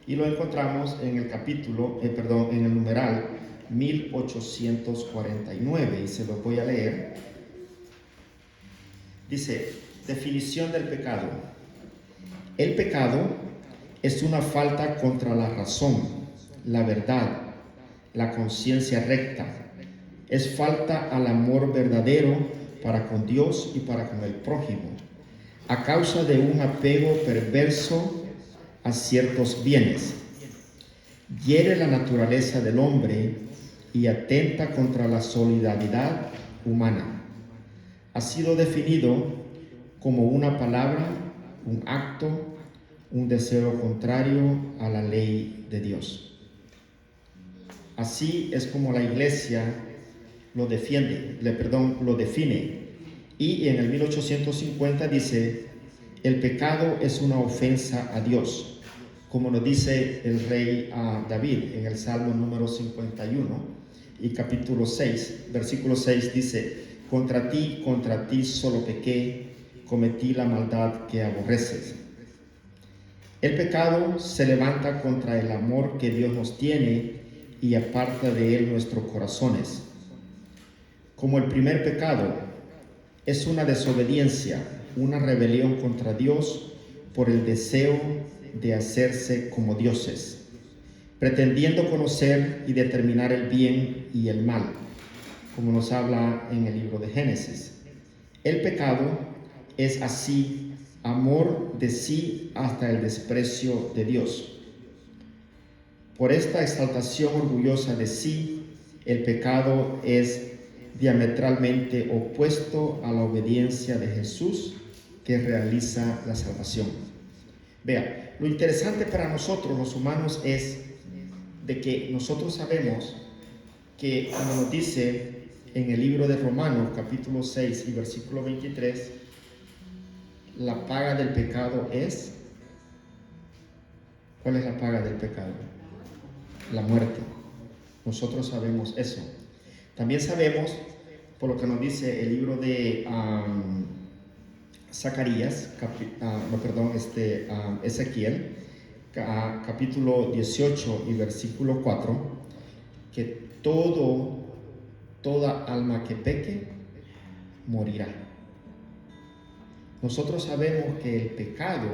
Y lo encontramos en el en el numeral 1849, y se lo voy a leer. Dice: definición del pecado. El pecado es una falta contra la razón, la verdad, la conciencia recta. Es falta al amor verdadero para con Dios y para con el prójimo, a causa de un apego perverso a ciertos bienes. Hiere la naturaleza del hombre y atenta contra la solidaridad humana. Ha sido definido como una palabra, un acto, un deseo contrario a la ley de Dios. Así es como la Iglesia lo define. Y en el 1850 dice: el pecado es una ofensa a Dios, como lo dice el rey David en el Salmo número 51 y capítulo 6, versículo 6 dice: contra ti solo pequé, cometí la maldad que aborreces. El pecado se levanta contra el amor que Dios nos tiene y aparta de él nuestros corazones. Como el primer pecado es una desobediencia, una rebelión contra Dios por el deseo de hacerse como dioses, pretendiendo conocer y determinar el bien y el mal, como nos habla en el libro de Génesis. El pecado es así amor de sí hasta el desprecio de Dios. Por esta exaltación orgullosa de sí, el pecado es diametralmente opuesto a la obediencia de Jesús, que realiza la salvación. Vea, lo interesante para nosotros los humanos es de que nosotros sabemos que, como nos dice en el libro de Romanos capítulo 6 y versículo 23, la paga del pecado es... ¿Cuál es la paga del pecado? La muerte. Nosotros sabemos eso. También sabemos, por lo que nos dice el libro de Ezequiel, capítulo 18 y versículo 4, que todo toda alma que peque morirá. Nosotros sabemos que el pecado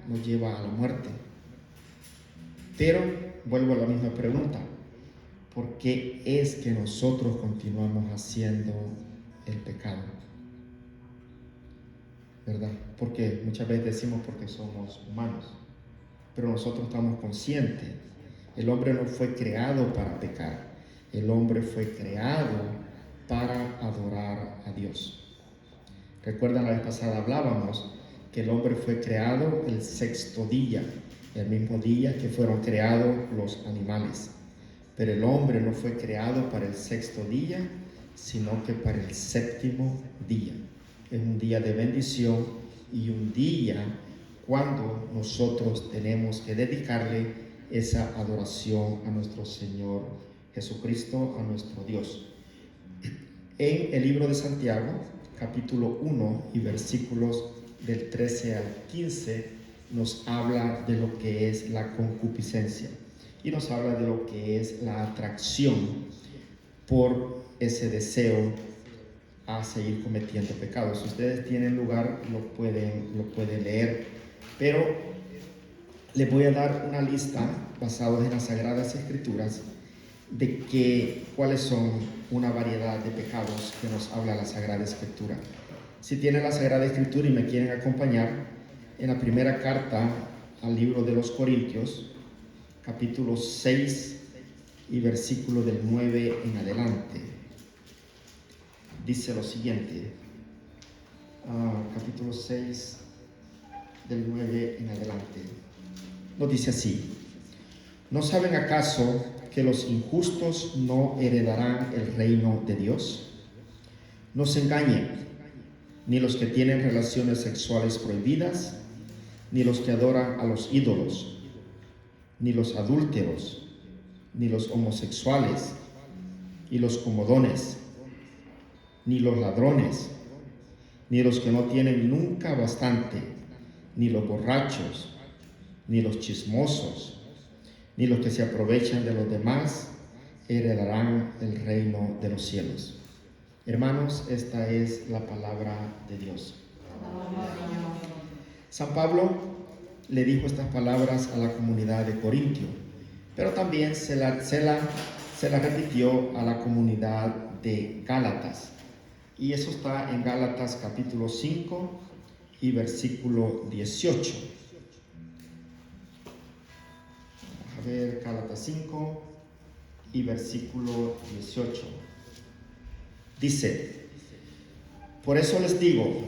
nos lleva a la muerte, pero vuelvo a la misma pregunta: ¿por qué es que nosotros continuamos haciendo el pecado? ¿Verdad? Porque muchas veces decimos porque somos humanos, pero nosotros estamos conscientes. El hombre no fue creado para pecar, el hombre fue creado para adorar a Dios. Recuerdan, la vez pasada hablábamos que el hombre fue creado el sexto día, el mismo día que fueron creados los animales. Pero el hombre no fue creado para el sexto día, sino que para el séptimo día. Es un día de bendición y un día cuando nosotros tenemos que dedicarle esa adoración a nuestro Señor Jesucristo, a nuestro Dios. En el libro de Santiago, capítulo 1 y versículos del 13 al 15, nos habla de lo que es la concupiscencia y nos habla de lo que es la atracción por ese deseo a seguir cometiendo pecados. Si ustedes tienen lugar, lo pueden leer, pero les voy a dar una lista basada en las Sagradas Escrituras de cuáles son una variedad de pecados que nos habla la Sagrada Escritura. Si tienen la Sagrada Escritura y me quieren acompañar, en la primera carta al libro de los Corintios, capítulo 6 y versículo del 9 en adelante, dice lo siguiente. Capítulo 6 del 9 en adelante nos dice así: ¿no saben acaso que los injustos no heredarán el reino de Dios? No se engañen, ni los que tienen relaciones sexuales prohibidas, ni los que adoran a los ídolos, ni los adúlteros, ni los homosexuales, y los comodones, ni los ladrones, ni los que no tienen nunca bastante, ni los borrachos, ni los chismosos, ni los que se aprovechan de los demás heredarán el reino de los cielos. Hermanos, esta es la palabra de Dios. San Pablo le dijo estas palabras a la comunidad de Corintio, pero también se la repitió a la comunidad de Gálatas. Y eso está en Gálatas capítulo 5 y versículo 18. A ver, Gálatas 5 y versículo 18. Dice: por eso les digo,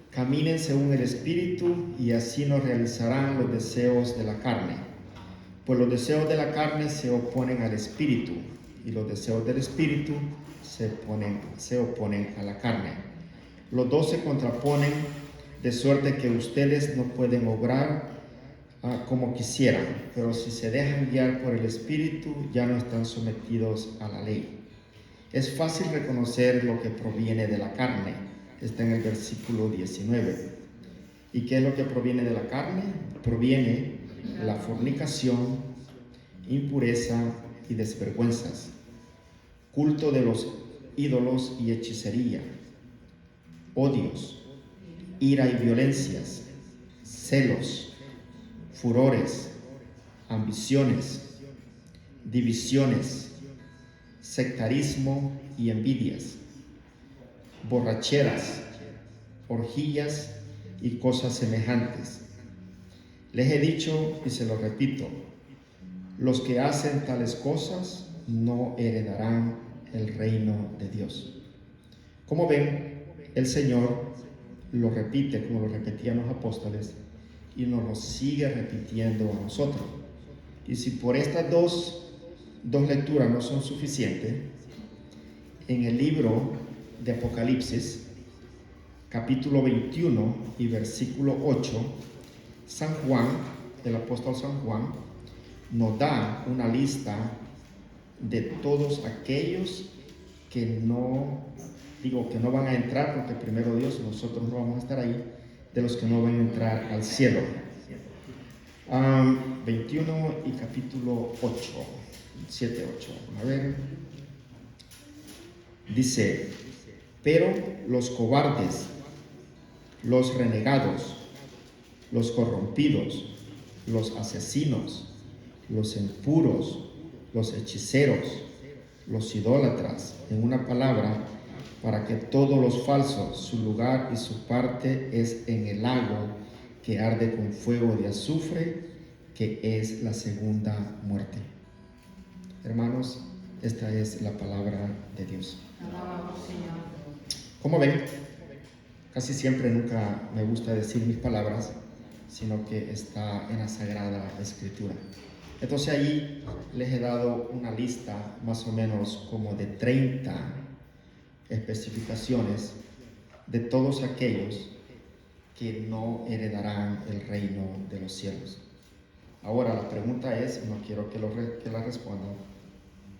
caminen según el Espíritu y así no realizarán los deseos de la carne. Pues los deseos de la carne se oponen al Espíritu y los deseos del Espíritu se oponen a la carne. Los dos se contraponen, de suerte que ustedes no pueden obrar como quisieran, pero si se dejan guiar por el Espíritu, ya no están sometidos a la ley. Es fácil reconocer lo que proviene de la carne. Está en el versículo 19. ¿Y qué es lo que proviene de la carne? Proviene la fornicación, impureza y desvergüenzas, culto de los ídolos y hechicería, odios, ira y violencias, celos, furores, ambiciones, divisiones, sectarismo y envidias, borracheras, orgías y cosas semejantes. Les he dicho y se lo repito, los que hacen tales cosas no heredarán el reino de Dios. Como ven, el Señor lo repite como lo repetían los apóstoles y nos lo sigue repitiendo a nosotros. Y si por estas dos lecturas no son suficientes, en el libro de Apocalipsis, capítulo 21 y versículo 8, San Juan, el apóstol San Juan, nos da una lista de todos aquellos que no van a entrar, porque primero Dios, nosotros no vamos a estar ahí, de los que no van a entrar al cielo. 21 y capítulo 8, 7, 8. A ver. Dice, pero los cobardes, los renegados, los corrompidos, los asesinos, los impuros, los hechiceros, los idólatras, en una palabra, para que todos los falsos, su lugar y su parte es en el lago que arde con fuego de azufre, que es la segunda muerte. Hermanos, esta es la palabra de Dios. Alabamos, Señor. Como ven, casi siempre nunca me gusta decir mis palabras, sino que está en la Sagrada Escritura. Entonces ahí les he dado una lista más o menos como de 30 especificaciones de todos aquellos que no heredarán el reino de los cielos. Ahora la pregunta es, no quiero que la respondan,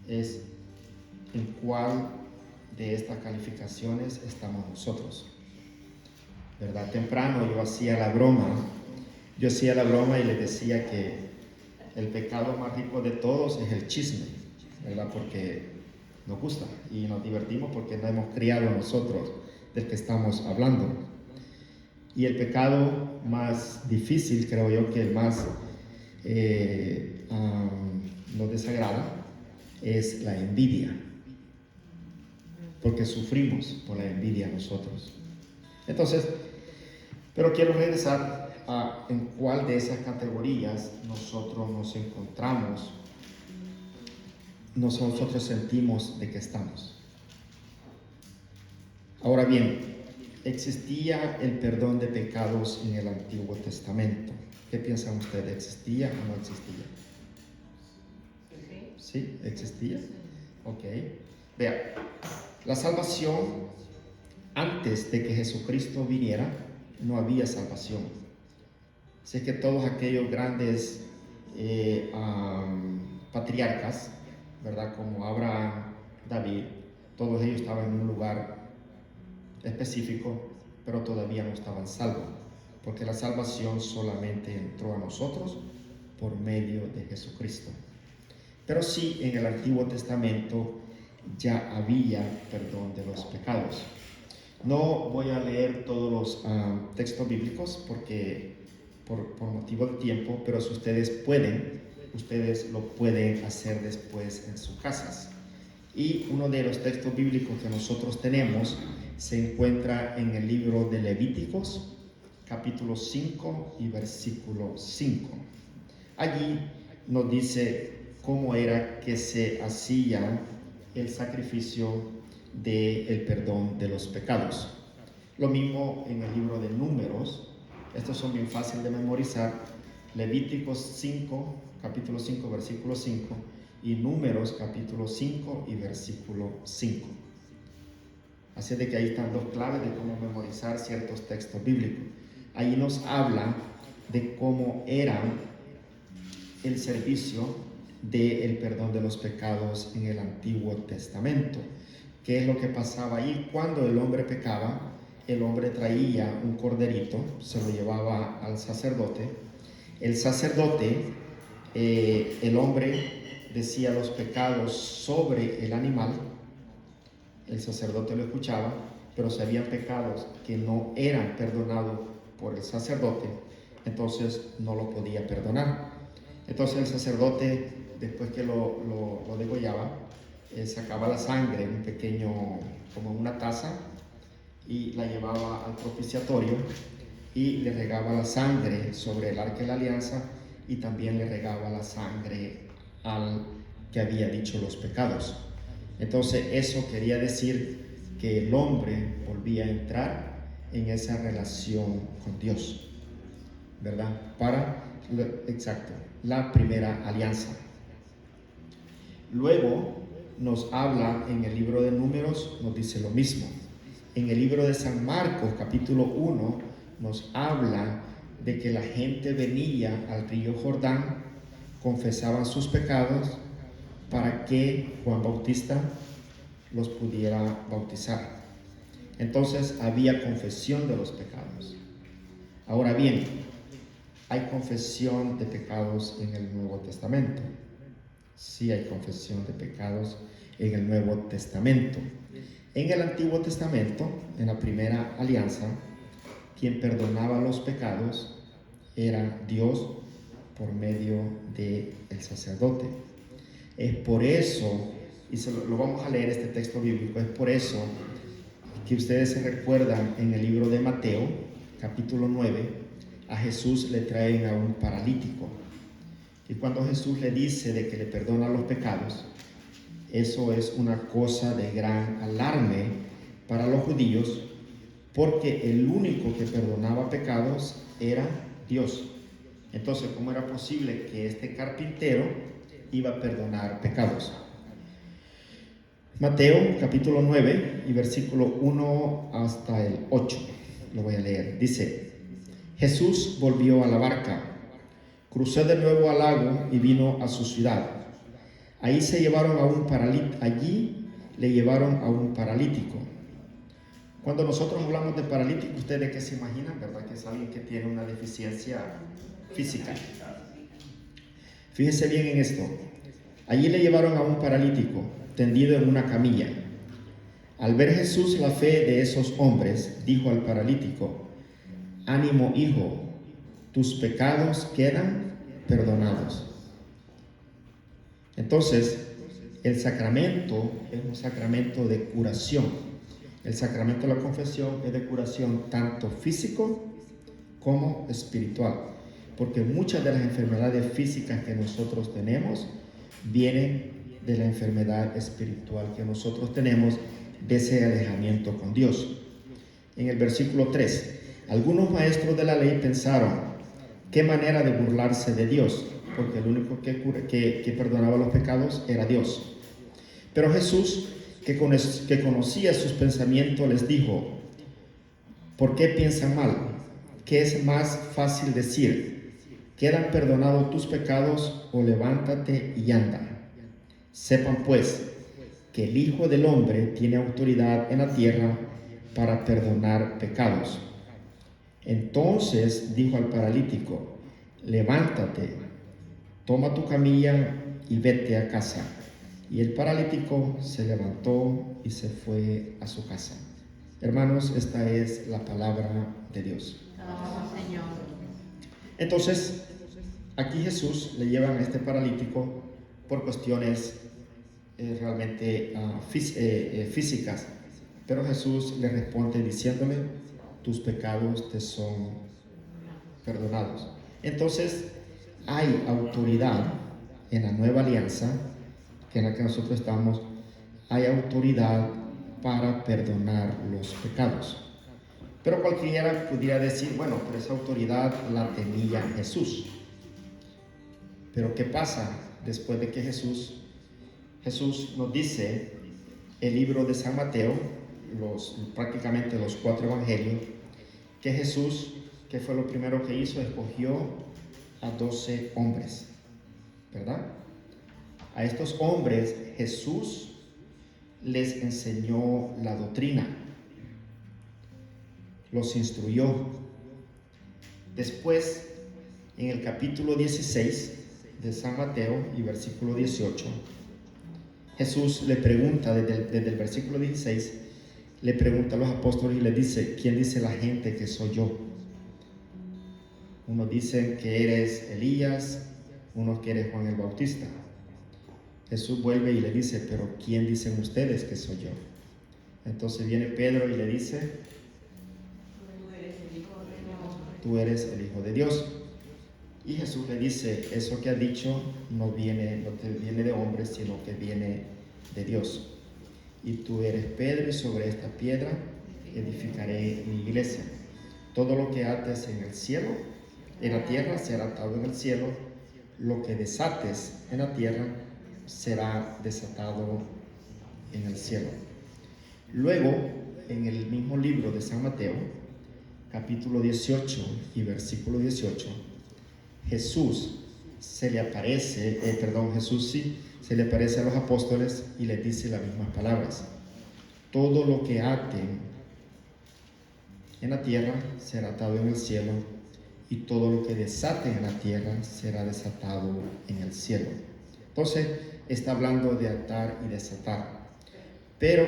es ¿en cuál de estas calificaciones estamos nosotros? ¿Verdad? Temprano yo hacía la broma y les decía que el pecado más rico de todos es el chisme, ¿verdad? Porque nos gusta y nos divertimos porque no hemos criado nosotros del que estamos hablando. Y el pecado más difícil, creo yo, que el más nos desagrada, es la envidia, porque sufrimos por la envidia nosotros. Entonces, pero quiero regresar a en cuál de esas categorías nosotros nos encontramos, nosotros sentimos de que estamos. Ahora bien, ¿existía el perdón de pecados en el Antiguo Testamento? ¿Qué piensan ustedes? ¿Existía o no existía? ¿Sí? ¿Existía? Ok. Vean, la salvación, antes de que Jesucristo viniera, no había salvación. Así que todos aquellos grandes patriarcas, ¿verdad? Como Abraham, David, todos ellos estaban en un lugar específico, pero todavía no estaban salvos, porque la salvación solamente entró a nosotros por medio de Jesucristo. Pero sí, en el Antiguo Testamento ya había perdón de los pecados. No voy a leer todos los textos bíblicos porque por motivo de tiempo, pero si ustedes pueden, ustedes lo pueden hacer después en sus casas. Y uno de los textos bíblicos que nosotros tenemos se encuentra en el libro de Levíticos, capítulo 5 y versículo 5. Allí nos dice cómo era que se hacía el sacrificio del perdón de los pecados. Lo mismo en el libro de Números. Estos son bien fáciles de memorizar. Levíticos 5, capítulo 5, versículo 5, y Números, capítulo 5 y versículo 5. Así de que ahí están dos claves de cómo memorizar ciertos textos bíblicos. Ahí nos habla de cómo era el servicio del perdón de los pecados en el Antiguo Testamento. ¿Qué es lo que pasaba ahí? Cuando el hombre pecaba, el hombre traía un corderito, se lo llevaba al sacerdote. El sacerdote, el hombre decía los pecados sobre el animal, el sacerdote lo escuchaba, pero si habían pecados que no eran perdonados por el sacerdote, entonces no lo podía perdonar. Entonces el sacerdote, después que lo degollaba, sacaba la sangre en un pequeño, como una taza, y la llevaba al propiciatorio y le regaba la sangre sobre el arca de la alianza, y también le regaba la sangre al que había dicho los pecados. Entonces eso quería decir que el hombre volvía a entrar en esa relación con Dios, ¿verdad? Exacto, la primera alianza. Luego nos habla en el libro de Números, nos dice lo mismo. En el libro de San Marcos, capítulo 1, nos habla de que la gente venía al río Jordán, confesaban sus pecados para que Juan Bautista los pudiera bautizar. Entonces había confesión de los pecados. Ahora bien, ¿hay confesión de pecados en el Nuevo Testamento? Sí hay confesión de pecados en el Nuevo Testamento. En el Antiguo Testamento, en la primera alianza, quien perdonaba los pecados era Dios por medio del sacerdote. Es por eso, y lo vamos a leer este texto bíblico, es por eso que ustedes se recuerdan en el libro de Mateo, capítulo 9, a Jesús le traen a un paralítico. Y cuando Jesús le dice de que le perdona los pecados, eso es una cosa de gran alarme para los judíos, porque el único que perdonaba pecados era Dios. Entonces, ¿cómo era posible que este carpintero iba a perdonar pecados? Mateo capítulo 9 y versículo 1 hasta el 8, lo voy a leer. Dice: Jesús volvió a la barca, cruzó de nuevo al lago y vino a su ciudad. Allí le llevaron a un paralítico. Cuando nosotros hablamos de paralítico, ¿ustedes qué se imaginan, verdad? Que es alguien que tiene una deficiencia física. Fíjense bien en esto. Allí le llevaron a un paralítico, tendido en una camilla. Al ver Jesús la fe de esos hombres, dijo al paralítico: ánimo, hijo, tus pecados quedan perdonados. Entonces, el sacramento es un sacramento de curación. El sacramento de la confesión es de curación tanto físico como espiritual, porque muchas de las enfermedades físicas que nosotros tenemos vienen de la enfermedad espiritual que nosotros tenemos, de ese alejamiento con Dios. En el versículo 3, algunos maestros de la ley pensaron: qué manera de burlarse de Dios, porque el único que perdonaba los pecados era Dios. Pero Jesús, que conocía sus pensamientos, les dijo: ¿por qué piensan mal? ¿Qué es más fácil decir? ¿quedan perdonados tus pecados? O levántate y anda. Sepan pues que el Hijo del Hombre tiene autoridad en la tierra para perdonar pecados. Entonces dijo al paralítico: levántate, toma tu camilla y vete a casa. Y el paralítico se levantó y se fue a su casa. Hermanos, esta es la palabra de Dios. Alabamos, Señor. Entonces, aquí Jesús le llevan a este paralítico por cuestiones realmente físicas, pero Jesús le responde diciéndole: tus pecados te son perdonados. Entonces, hay autoridad en la nueva alianza, que en la que nosotros estamos, hay autoridad para perdonar los pecados. Pero cualquiera pudiera decir: bueno, pero esa autoridad la tenía Jesús. Pero ¿qué pasa después de que Jesús nos dice el libro de San Mateo, prácticamente los 4 evangelios, que Jesús, ¿qué fue lo primero que hizo? Escogió a 12 hombres, ¿verdad? A estos hombres Jesús les enseñó la doctrina, los instruyó. Después, en el capítulo 16 de San Mateo y versículo 18, Jesús le pregunta, desde el versículo 16, le pregunta a los apóstoles y le dice: ¿quién dice la gente que soy yo? Unos dicen que eres Elías, unos que eres Juan el Bautista. Jesús vuelve y le dice: pero ¿quién dicen ustedes que soy yo? Entonces viene Pedro y le dice: tú eres el Hijo de Dios. Y Jesús le dice: eso que has dicho no te viene de hombres, sino que viene de Dios. Y tú eres Pedro, y sobre esta piedra edificaré mi iglesia. Todo lo que ates en el cielo, en la tierra, será atado en el cielo. Lo que desates en la tierra será desatado en el cielo. Luego, en el mismo libro de San Mateo, capítulo 18 y versículo 18, Jesús se le aparece a los apóstoles y les dice las mismas palabras: todo lo que aten en la tierra será atado en el cielo, y todo lo que desaten en la tierra será desatado en el cielo. Entonces está hablando de atar y desatar. Pero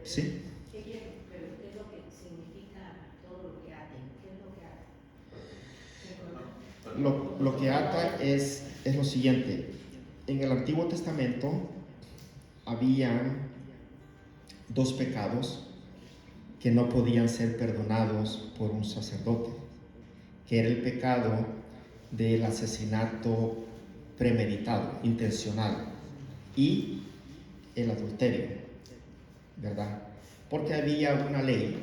¿Sí? ¿Qué quiere? Pero ¿qué es lo que significa todo lo que ate? ¿Qué es lo que ate? Lo que ata es lo siguiente. En el Antiguo Testamento había dos pecados que no podían ser perdonados por un sacerdote, que era el pecado del asesinato premeditado, intencional, y el adulterio, ¿verdad? Porque había una ley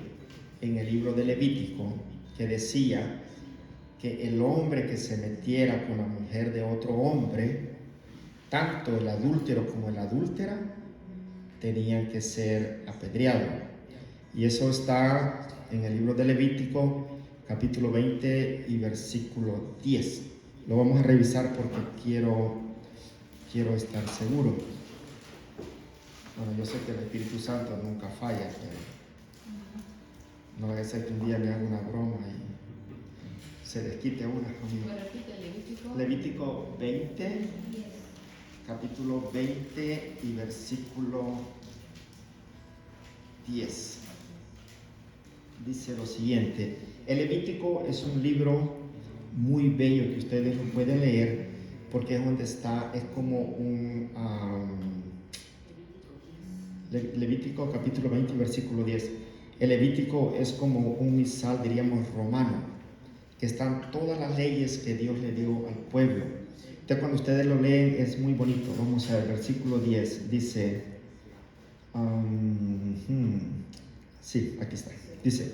en el libro de Levítico que decía que el hombre que se metiera con la mujer de otro hombre, tanto el adúltero como la adúltera, tenían que ser apedreados. Y eso está en el libro de Levítico, capítulo 20 y versículo 10. Lo vamos a revisar porque quiero estar seguro. Bueno, yo sé que el Espíritu Santo nunca falla, pero no vaya a ser que un día me haga una broma y se desquite una conmigo. ¿Me repite Levítico? Levítico 20, capítulo 20 y versículo 10. Dice lo siguiente: el Levítico es un libro muy bello que ustedes lo pueden leer porque es donde está, es como un Levítico capítulo 20 y versículo 10. El Levítico es como un misal, diríamos, romano, que están todas las leyes que Dios le dio al pueblo. Entonces cuando ustedes lo leen es muy bonito. Vamos a ver, versículo 10 dice, sí, aquí está. Dice,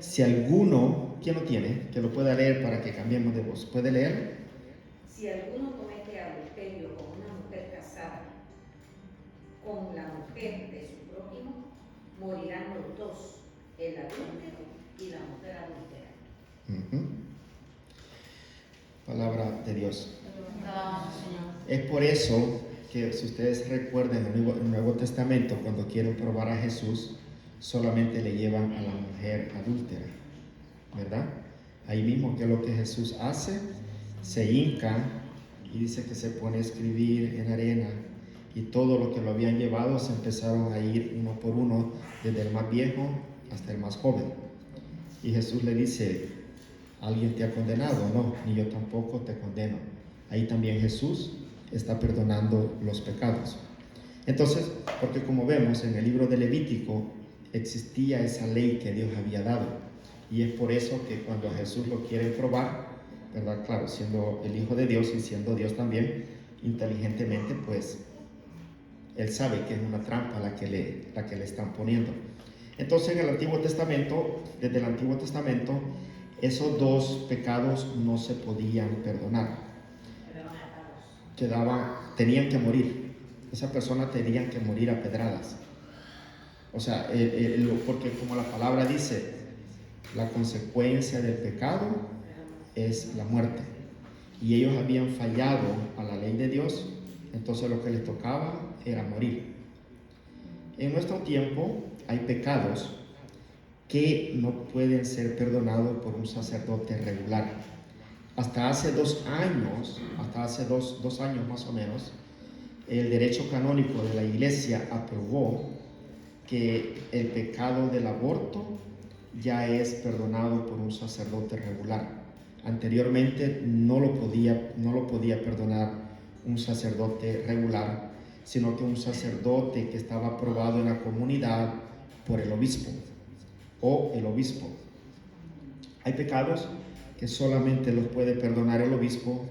si alguno, ¿quién lo tiene? Que lo pueda leer para que cambiemos de voz. ¿Puede leer? Si alguno comete adulterio con una mujer casada, con la mujer de su prójimo, morirán los dos, el adúltero y la mujer adúltera. Palabra de Dios. No, Señor. Es por eso que, si ustedes recuerdan en el Nuevo Testamento, cuando quieren probar a Jesús, solamente le llevan a la mujer adúltera, ¿verdad? Ahí mismo, ¿qué es lo que Jesús hace? Se hinca y dice que se pone a escribir en arena, y todo lo que lo habían llevado se empezaron a ir uno por uno, desde el más viejo hasta el más joven. Y Jesús le dice, ¿alguien te ha condenado? No, ni yo tampoco te condeno. Ahí también Jesús está perdonando los pecados. Entonces, porque como vemos en el libro de Levítico, existía esa ley que Dios había dado. Y es por eso que cuando a Jesús lo quieren probar, ¿verdad? Claro, siendo el Hijo de Dios y siendo Dios también, inteligentemente, pues, Él sabe que es una trampa la que le están poniendo. Entonces, en el Antiguo Testamento, desde el Antiguo Testamento, esos dos pecados no se podían perdonar. Tenían que morir. Esa persona tenía que morir a pedradas. O sea, porque como la palabra dice, la consecuencia del pecado es la muerte. Y ellos habían fallado a la ley de Dios, entonces lo que les tocaba era morir. En nuestro tiempo hay pecados que no pueden ser perdonados por un sacerdote regular. Hasta hace 2 años, hasta hace dos años más o menos, el derecho canónico de la Iglesia aprobó que el pecado del aborto ya es perdonado por un sacerdote regular. Anteriormente no lo podía perdonar un sacerdote regular, sino que un sacerdote que estaba aprobado en la comunidad por el obispo o el obispo. Hay pecados que solamente los puede perdonar el obispo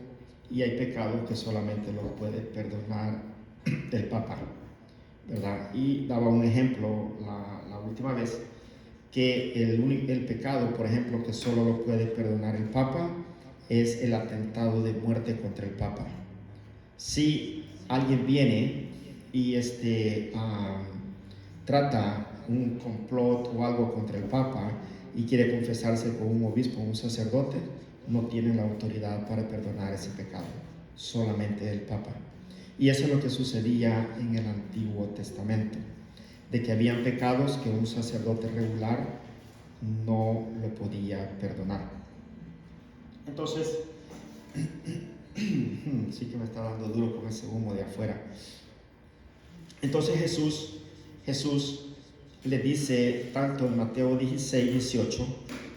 y hay pecados que solamente los puede perdonar el Papa, ¿verdad? Y daba un ejemplo la última vez que el pecado, por ejemplo, que solo lo puede perdonar el Papa es el atentado de muerte contra el Papa. Si alguien viene y trata un complot o algo contra el Papa y quiere confesarse con un obispo o un sacerdote, no tiene la autoridad para perdonar ese pecado, solamente el Papa. Y eso es lo que sucedía en el Antiguo Testamento, de que habían pecados que un sacerdote regular no lo podía perdonar. Entonces, sí que me está dando duro con ese humo de afuera. Entonces Jesús le dice tanto en Mateo 16, 18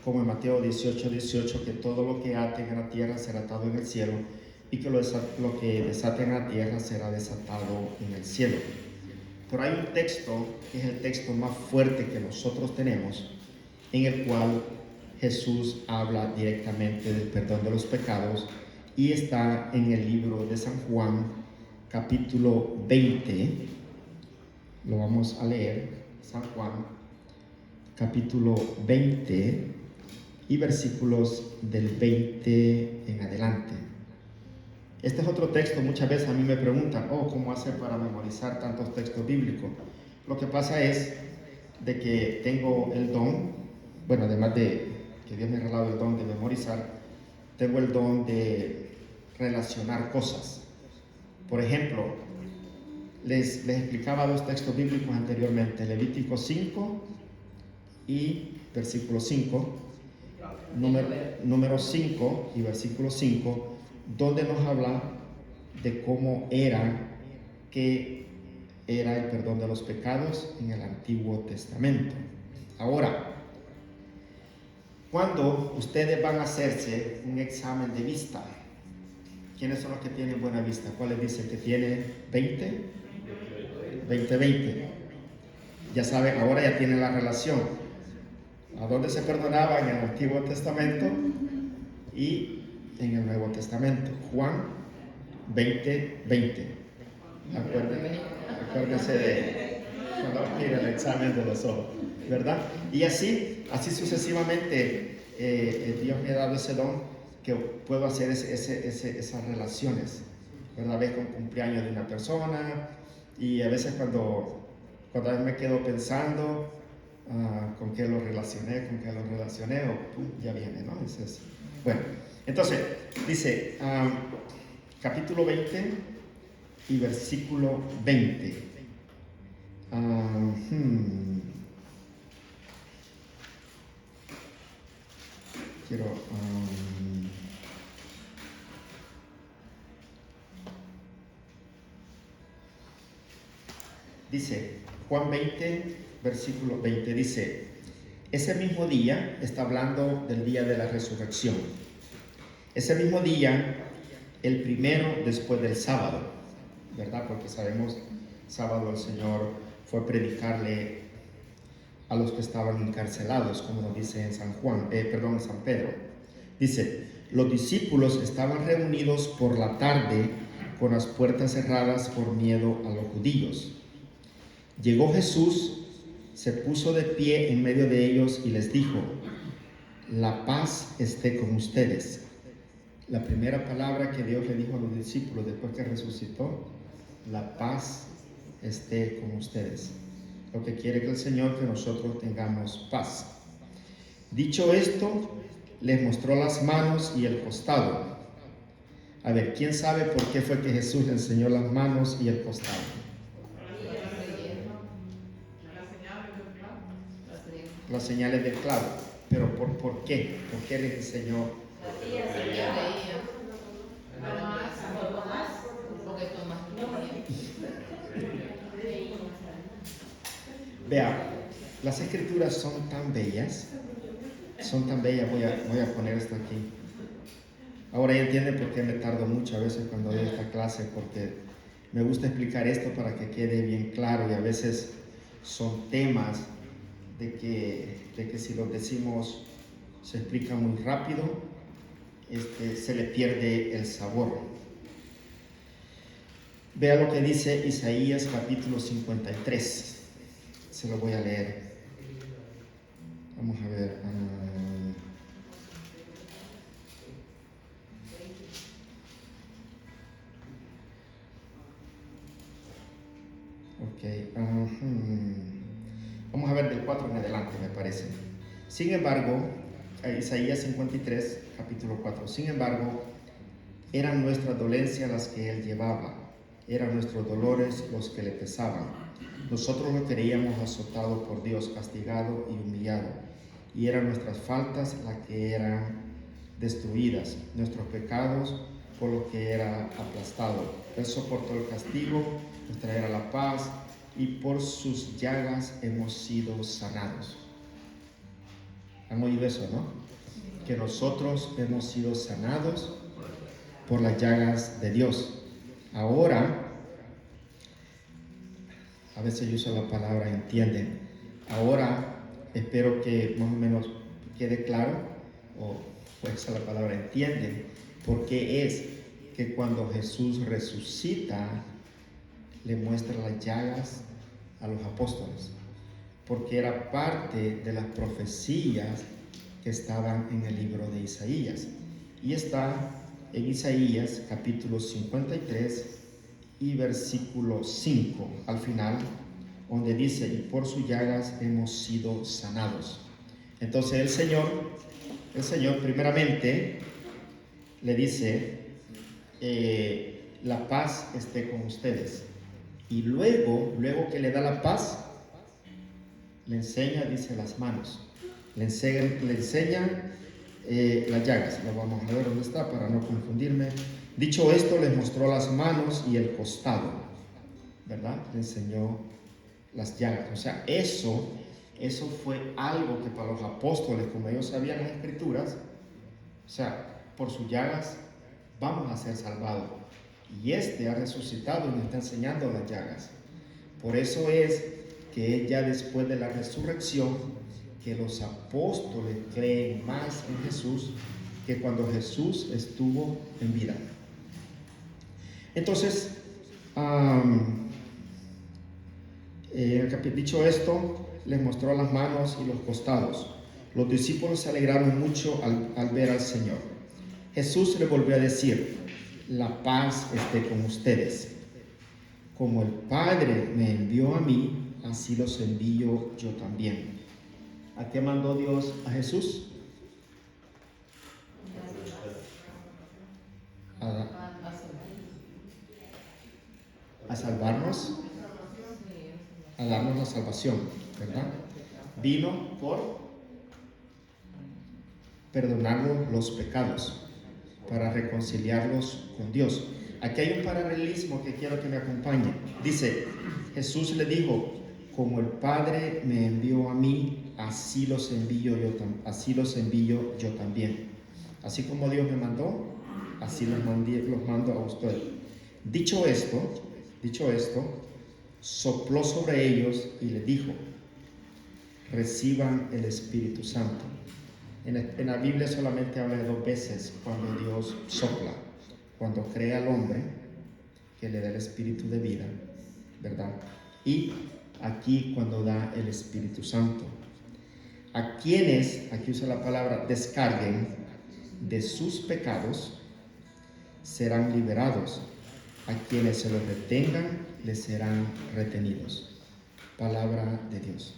como en Mateo 18, 18 que todo lo que aten en la tierra será atado en el cielo y que lo que desaten en la tierra será desatado en el cielo. Pero hay un texto que es el texto más fuerte que nosotros tenemos, en el cual Jesús habla directamente del perdón de los pecados y está en el libro de San Juan, capítulo 20. Lo vamos a leer, San Juan, capítulo 20 y versículos del 20 en adelante. Este es otro texto. Muchas veces a mí me preguntan, ¿cómo hacer para memorizar tantos textos bíblicos? Lo que pasa es de que tengo el don, bueno, además de que Dios me ha regalado el don de memorizar, tengo el don de relacionar cosas. Por ejemplo, les explicaba dos textos bíblicos anteriormente, Levítico 5 y versículo 5, número 5 y versículo 5, donde nos habla de cómo que era el perdón de los pecados en el Antiguo Testamento. Ahora, cuando ustedes van a hacerse un examen de vista, ¿quiénes son los que tienen buena vista? ¿Cuáles dicen que tiene 20? 20. Ya saben, ahora ya tienen la relación. ¿A dónde se perdonaba? En el Antiguo Testamento y en el Nuevo Testamento. Juan 20. Acuérdense de cuando mira el examen de los ojos, ¿verdad? Y así sucesivamente, Dios me ha dado ese don que puedo hacer esas relaciones, ¿verdad? Ves con cumpleaños de una persona y a veces cuando me quedo pensando con qué lo relacioné, ya viene, ¿no? Bueno, entonces dice capítulo 20 y versículo 20. Dice Juan 20, versículo 20, dice: ese mismo día, está hablando del día de la resurrección, ese mismo día, el primero después del sábado, ¿verdad? Porque sabemos, sábado el Señor fue a predicarle a los que estaban encarcelados, como nos dice en San Pedro. Dice: los discípulos estaban reunidos por la tarde con las puertas cerradas por miedo a los judíos. Llegó Jesús, se puso de pie en medio de ellos y les dijo: la paz esté con ustedes. La primera palabra que Dios le dijo a los discípulos después que resucitó: la paz esté con ustedes. Lo que quiere que el Señor, que nosotros tengamos paz. Dicho esto, les mostró las manos y el costado. A ver, ¿quién sabe por qué fue que Jesús le enseñó las manos y el costado? Las señales del clavo. Pero ¿por qué? ¿Por qué les enseñó? Vea, las escrituras son tan bellas, voy a poner esto aquí. Ahora ya entienden por qué me tardo mucho a veces cuando doy esta clase, porque me gusta explicar esto para que quede bien claro, y a veces son temas de que si los decimos, se explica muy rápido, se le pierde el sabor. Vea lo que dice Isaías capítulo 53. Se lo voy a leer. Vamos a ver. Vamos a ver del 4 en adelante, me parece. Sin embargo, Isaías 53, capítulo 4. Sin embargo, eran nuestras dolencias las que él llevaba, eran nuestros dolores los que le pesaban. Nosotros lo creíamos azotado por Dios, castigado y humillado, y eran nuestras faltas las que eran destruidas, nuestros pecados por lo que era aplastado. Él soportó el castigo, nos traerá la paz, y por sus llagas hemos sido sanados. ¿Han oído eso, no? Que nosotros hemos sido sanados por las llagas de Dios. Ahora, a veces yo uso la palabra entienden. Ahora, espero que más o menos quede claro, o pues la palabra entienden, porque es que cuando Jesús resucita, le muestra las llagas a los apóstoles, porque era parte de las profecías que estaban en el libro de Isaías, y está en Isaías capítulo 53 y versículo 5 al final, donde dice: y por sus llagas hemos sido sanados. Entonces el Señor primeramente le dice, la paz esté con ustedes, y luego que le da la paz, le enseña, dice, las manos, le enseña las llagas. Lo vamos a ver dónde está para no confundirme. Dicho esto, les mostró las manos y el costado, ¿verdad? Le enseñó las llagas. O sea, eso fue algo que para los apóstoles, como ellos sabían las escrituras, o sea, por sus llagas vamos a ser salvados. Y ha resucitado y nos está enseñando las llagas. Por eso es que ya después de la resurrección, que los apóstoles creen más en Jesús que cuando Jesús estuvo en vida. Entonces, dicho esto, les mostró las manos y los costados. Los discípulos se alegraron mucho al ver al Señor. Jesús le volvió a decir: la paz esté con ustedes. Como el Padre me envió a mí, así los envío yo también. ¿A qué mandó Dios a Jesús? A salvarnos, a darnos la salvación, ¿verdad? Vino por perdonarnos los pecados, para reconciliarlos con Dios. Aquí hay un paralelismo que quiero que me acompañe. Dice, Jesús le dijo: como el Padre me envió a mí, así los envío yo también. Así como Dios me mandó, así los mando a ustedes. Dicho esto, sopló sobre ellos y les dijo: reciban el Espíritu Santo. En la Biblia solamente habla de 2 veces cuando Dios sopla: cuando crea al hombre, que le da el espíritu de vida, ¿verdad? Y aquí cuando da el Espíritu Santo. A quienes, aquí usa la palabra, descarguen de sus pecados, serán liberados. A quienes se los retengan, les serán retenidos. Palabra de Dios.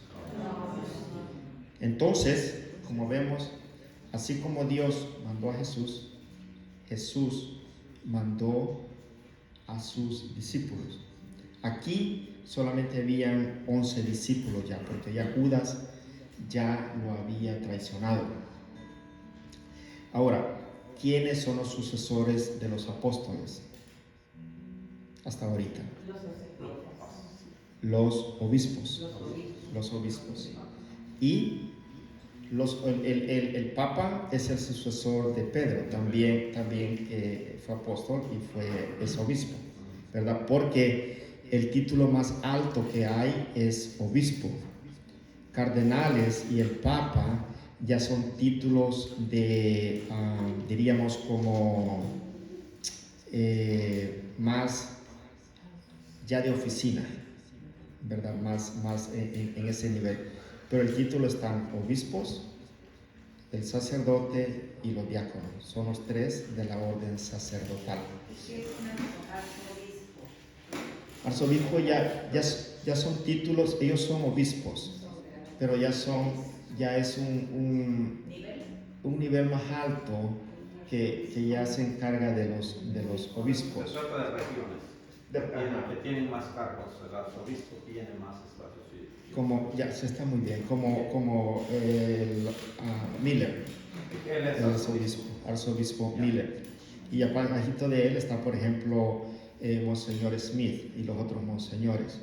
Entonces, como vemos, así como Dios mandó a Jesús, Jesús mandó a sus discípulos. Aquí solamente habían 11 discípulos ya, porque ya Judas ya lo había traicionado. Ahora, ¿quiénes son los sucesores de los apóstoles? Hasta ahorita. Los obispos. Y el Papa es el sucesor de Pedro, también fue apóstol y es obispo, ¿verdad? Porque el título más alto que hay es obispo. Cardenales y el Papa ya son títulos de, diríamos, como más ya de oficina, ¿verdad? Más en ese nivel. Pero el título están obispos, el sacerdote y los diáconos. Son los 3 de la orden sacerdotal. ¿Qué es un arzobispo? Arzobispo ya son títulos, ellos son obispos, pero ya es un nivel más alto que ya se encarga de los obispos. Se trata de regiones que tienen más cargos. El arzobispo tiene más espacios. Como ya se está muy bien, como Miller, Él es el arzobispo Miller. Y abajito de él está, por ejemplo, Monseñor Smith y los otros monseñores.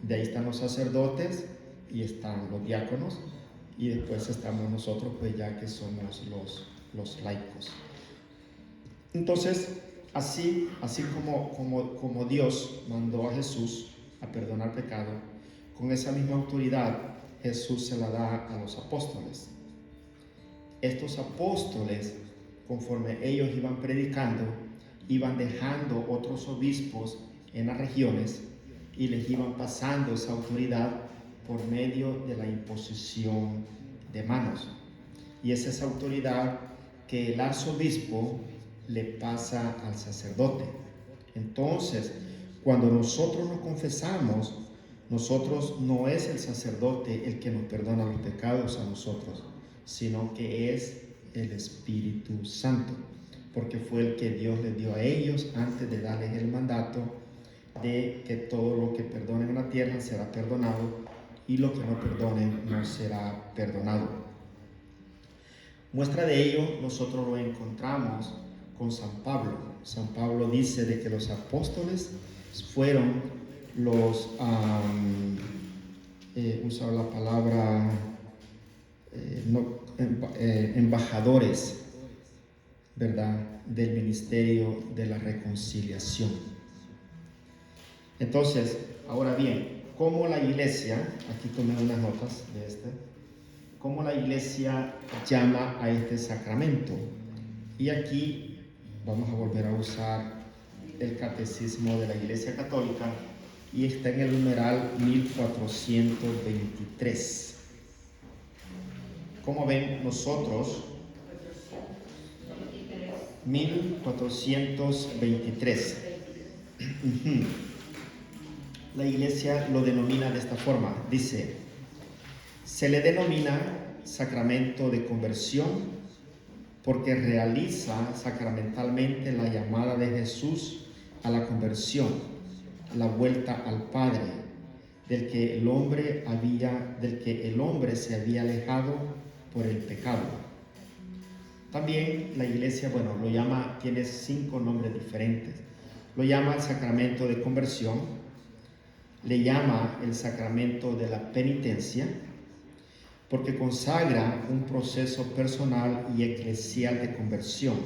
De ahí están los sacerdotes y están los diáconos, y después estamos nosotros, pues ya que somos los laicos. Entonces, así como Dios mandó a Jesús a perdonar pecado, con esa misma autoridad Jesús se la da a los apóstoles. Estos apóstoles, conforme ellos iban predicando, iban dejando otros obispos en las regiones y les iban pasando esa autoridad por medio de la imposición de manos. Y es esa autoridad que el arzobispo le pasa al sacerdote. Entonces, cuando nosotros nos confesamos, nosotros no es el sacerdote el que nos perdona los pecados a nosotros, sino que es el Espíritu Santo, porque fue el que Dios les dio a ellos antes de darles el mandato de que todo lo que perdonen en la tierra será perdonado y lo que no perdonen no será perdonado. Muestra de ello nosotros lo encontramos con San Pablo. San Pablo dice de que los apóstoles fueron los, usar la palabra, embajadores, ¿verdad?, del ministerio de la reconciliación. Entonces, ahora bien, ¿cómo la iglesia, aquí tomé unas notas de cómo la iglesia llama a este sacramento? Y aquí vamos a volver a usar el catecismo de la Iglesia Católica, y está en el numeral 1423. Como ven, nosotros 1423. La iglesia lo denomina de esta forma. Dice: se le denomina sacramento de conversión porque realiza sacramentalmente la llamada de Jesús a la conversión, la vuelta al Padre, del que el hombre se había alejado por el pecado. También la iglesia, lo llama, tiene 5 nombres diferentes. Lo llama el sacramento de conversión, le llama el sacramento de la penitencia, porque consagra un proceso personal y eclesial de conversión,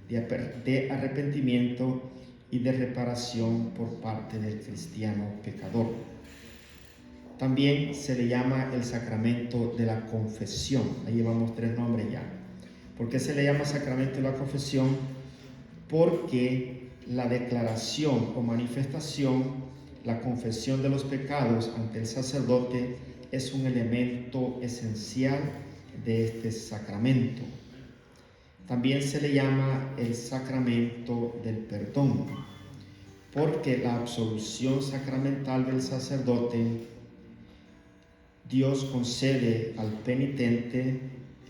de arrepentimiento y de reparación por parte del cristiano pecador. También se le llama el sacramento de la confesión. Ahí llevamos 3 nombres ya. ¿Por qué se le llama sacramento de la confesión? Porque la declaración o manifestación, la confesión de los pecados ante el sacerdote, es un elemento esencial de este sacramento. También se le llama el sacramento del perdón, porque la absolución sacramental del sacerdote, Dios concede al penitente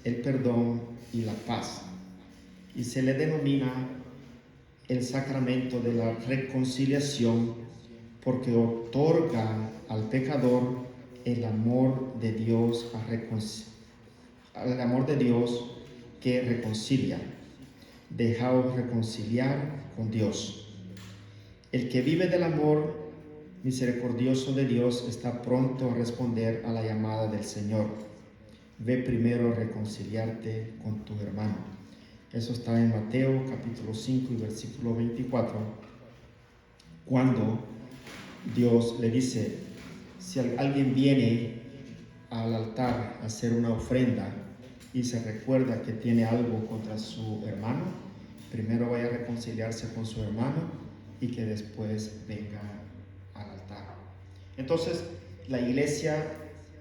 el perdón y la paz. Y se le denomina el sacramento de la reconciliación, porque otorga al pecador el amor de Dios que reconcilia. Dejaos reconciliar con Dios. El que vive del amor misericordioso de Dios está pronto a responder a la llamada del Señor. Ve primero a reconciliarte con tu hermano. Eso está en Mateo capítulo 5 y versículo 24, cuando Dios le dice: si alguien viene al altar a hacer una ofrenda y se recuerda que tiene algo contra su hermano, primero vaya a reconciliarse con su hermano y que después venga al altar. Entonces, la iglesia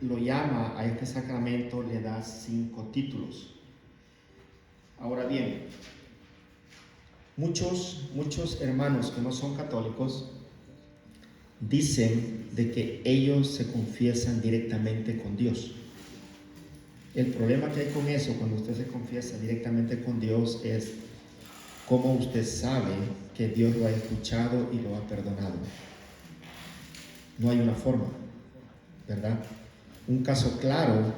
lo llama a este sacramento, le da 5 títulos. Ahora bien, muchos hermanos que no son católicos dicen de que ellos se confiesan directamente con Dios. El problema que hay con eso, cuando usted se confiesa directamente con Dios, es cómo usted sabe que Dios lo ha escuchado y lo ha perdonado. No hay una forma, ¿verdad? Un caso claro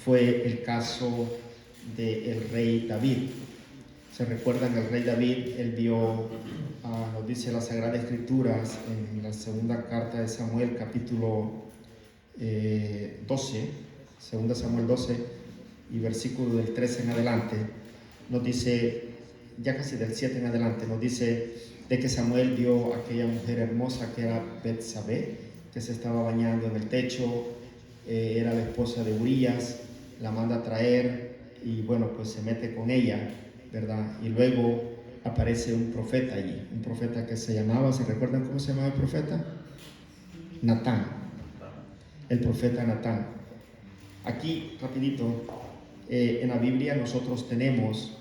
fue el caso del rey David. Se recuerdan, el rey David, él vio, nos dice las Sagradas Escrituras en la segunda carta de Samuel, capítulo 12, segunda Samuel 12, y versículo del 13 en adelante, nos dice, ya casi del 7 en adelante, nos dice de que Samuel vio a aquella mujer hermosa que era Betsabé, que se estaba bañando en el techo, era la esposa de Urías, la manda a traer y bueno, pues se mete con ella, ¿verdad? Y luego aparece un profeta allí, un profeta que se llamaba, ¿se recuerdan cómo se llamaba el profeta? Natán, el profeta Natán. Aquí, rapidito, en la Biblia nosotros tenemos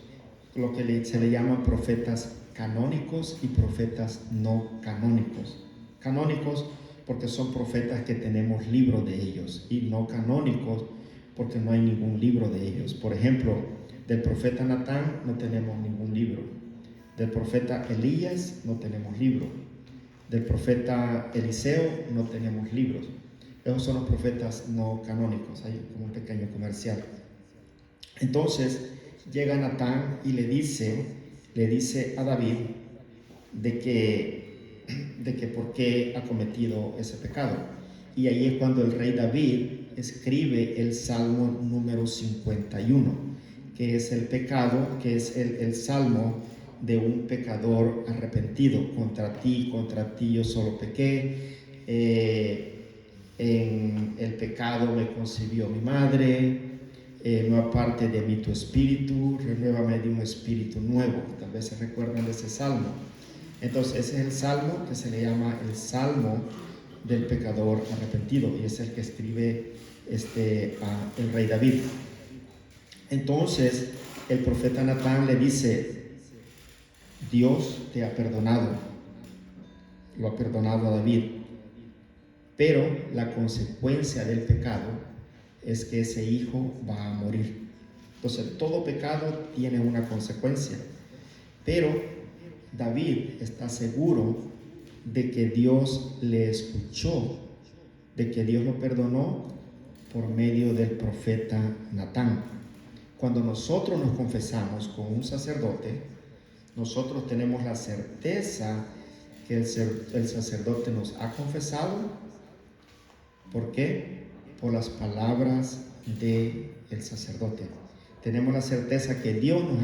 lo que se le llaman profetas canónicos y profetas no canónicos. Canónicos porque son profetas que tenemos libros de ellos, y no canónicos porque no hay ningún libro de ellos. Por ejemplo, del profeta Natán no tenemos ningún libro. Del profeta Elías no tenemos libro. Del profeta Eliseo no tenemos libros. Esos son los profetas no canónicos. Hay como un pequeño comercial. Entonces llega Natán y le dice a David de que por qué ha cometido ese pecado. Y ahí es cuando el rey David escribe el Salmo número 51, que es el pecado, que es el salmo de un pecador arrepentido. Contra ti yo solo pequé, en el pecado me concibió mi madre, no aparte de mí tu espíritu, renuévame de un espíritu nuevo. Tal vez se recuerdan de ese salmo. Entonces ese es el salmo que se le llama el salmo del pecador arrepentido, y es el que escribe el rey David. Entonces el profeta Natán le dice, Dios te ha perdonado, lo ha perdonado a David, pero la consecuencia del pecado es que ese hijo va a morir. Entonces todo pecado tiene una consecuencia, pero David está seguro de que Dios le escuchó, de que Dios lo perdonó por medio del profeta Natán. Cuando nosotros nos confesamos con un sacerdote, nosotros tenemos la certeza que el sacerdote nos ha confesado. ¿Por qué? Por las palabras del sacerdote. Tenemos la certeza que Dios nos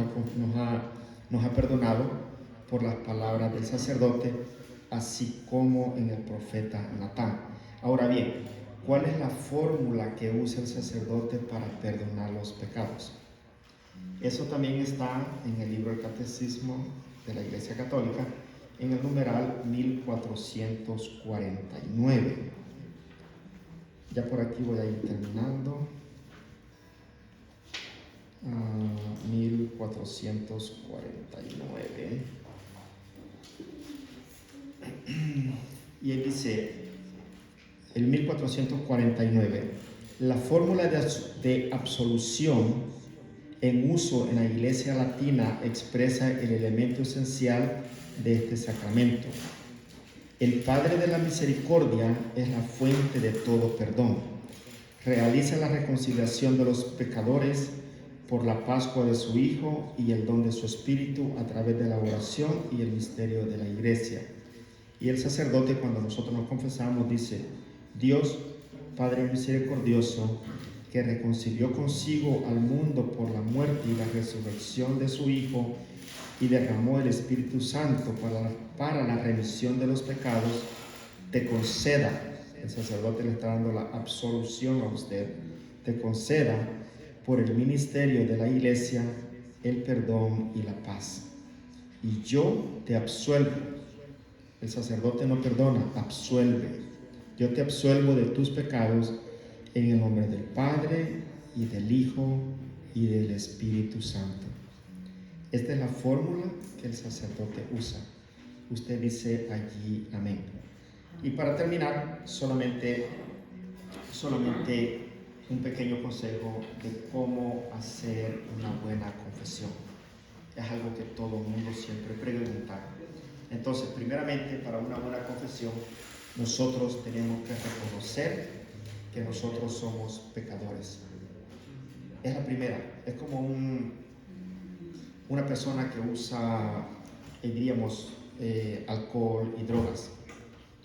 ha perdonado por las palabras del sacerdote, así como en el profeta Natán. Ahora bien, ¿cuál es la fórmula que usa el sacerdote para perdonar los pecados? Eso también está en el libro del Catecismo de la Iglesia Católica, en el numeral 1449. Ya por aquí voy a ir terminando. 1449. Y él dice, el 1449, la fórmula de absolución en uso en la Iglesia Latina expresa el elemento esencial de este sacramento. El Padre de la Misericordia es la fuente de todo perdón. Realiza la reconciliación de los pecadores por la Pascua de su Hijo y el don de su Espíritu a través de la oración y el misterio de la Iglesia. Y el sacerdote, cuando nosotros nos confesamos, dice, Dios, Padre misericordioso, que reconcilió consigo al mundo por la muerte y la resurrección de su Hijo y derramó el Espíritu Santo para la remisión de los pecados, te conceda, el sacerdote le está dando la absolución a usted, te conceda por el ministerio de la Iglesia el perdón y la paz. Y yo te absuelvo. El sacerdote no perdona, absuelve. Yo te absuelvo de tus pecados en el nombre del Padre y del Hijo y del Espíritu Santo. Esta es la fórmula que el sacerdote usa. Usted dice allí amén. Y para terminar, solamente un pequeño consejo de cómo hacer una buena confesión. Es algo que todo el mundo siempre pregunta. Entonces, primeramente, para una buena confesión, nosotros tenemos que reconocer que nosotros somos pecadores. Es la primera, es como una persona que usa, diríamos, alcohol y drogas.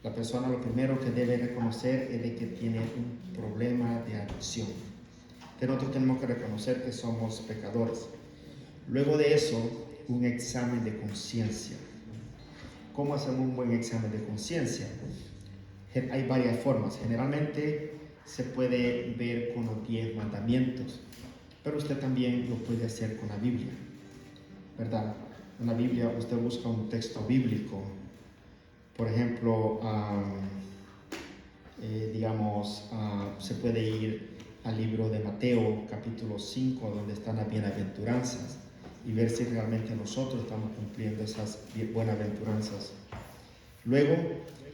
La persona lo primero que debe reconocer es de que tiene un problema de adicción. Que nosotros tenemos que reconocer que somos pecadores. Luego de eso, un examen de conciencia. ¿Cómo hacemos un buen examen de conciencia? Hay varias formas. Generalmente se puede ver con los 10 mandamientos, pero usted también lo puede hacer con la Biblia, ¿verdad? En la Biblia usted busca un texto bíblico, por ejemplo, se puede ir al libro de Mateo, capítulo 5, donde están las bienaventuranzas, y ver si realmente nosotros estamos cumpliendo esas buenaventuranzas. Luego,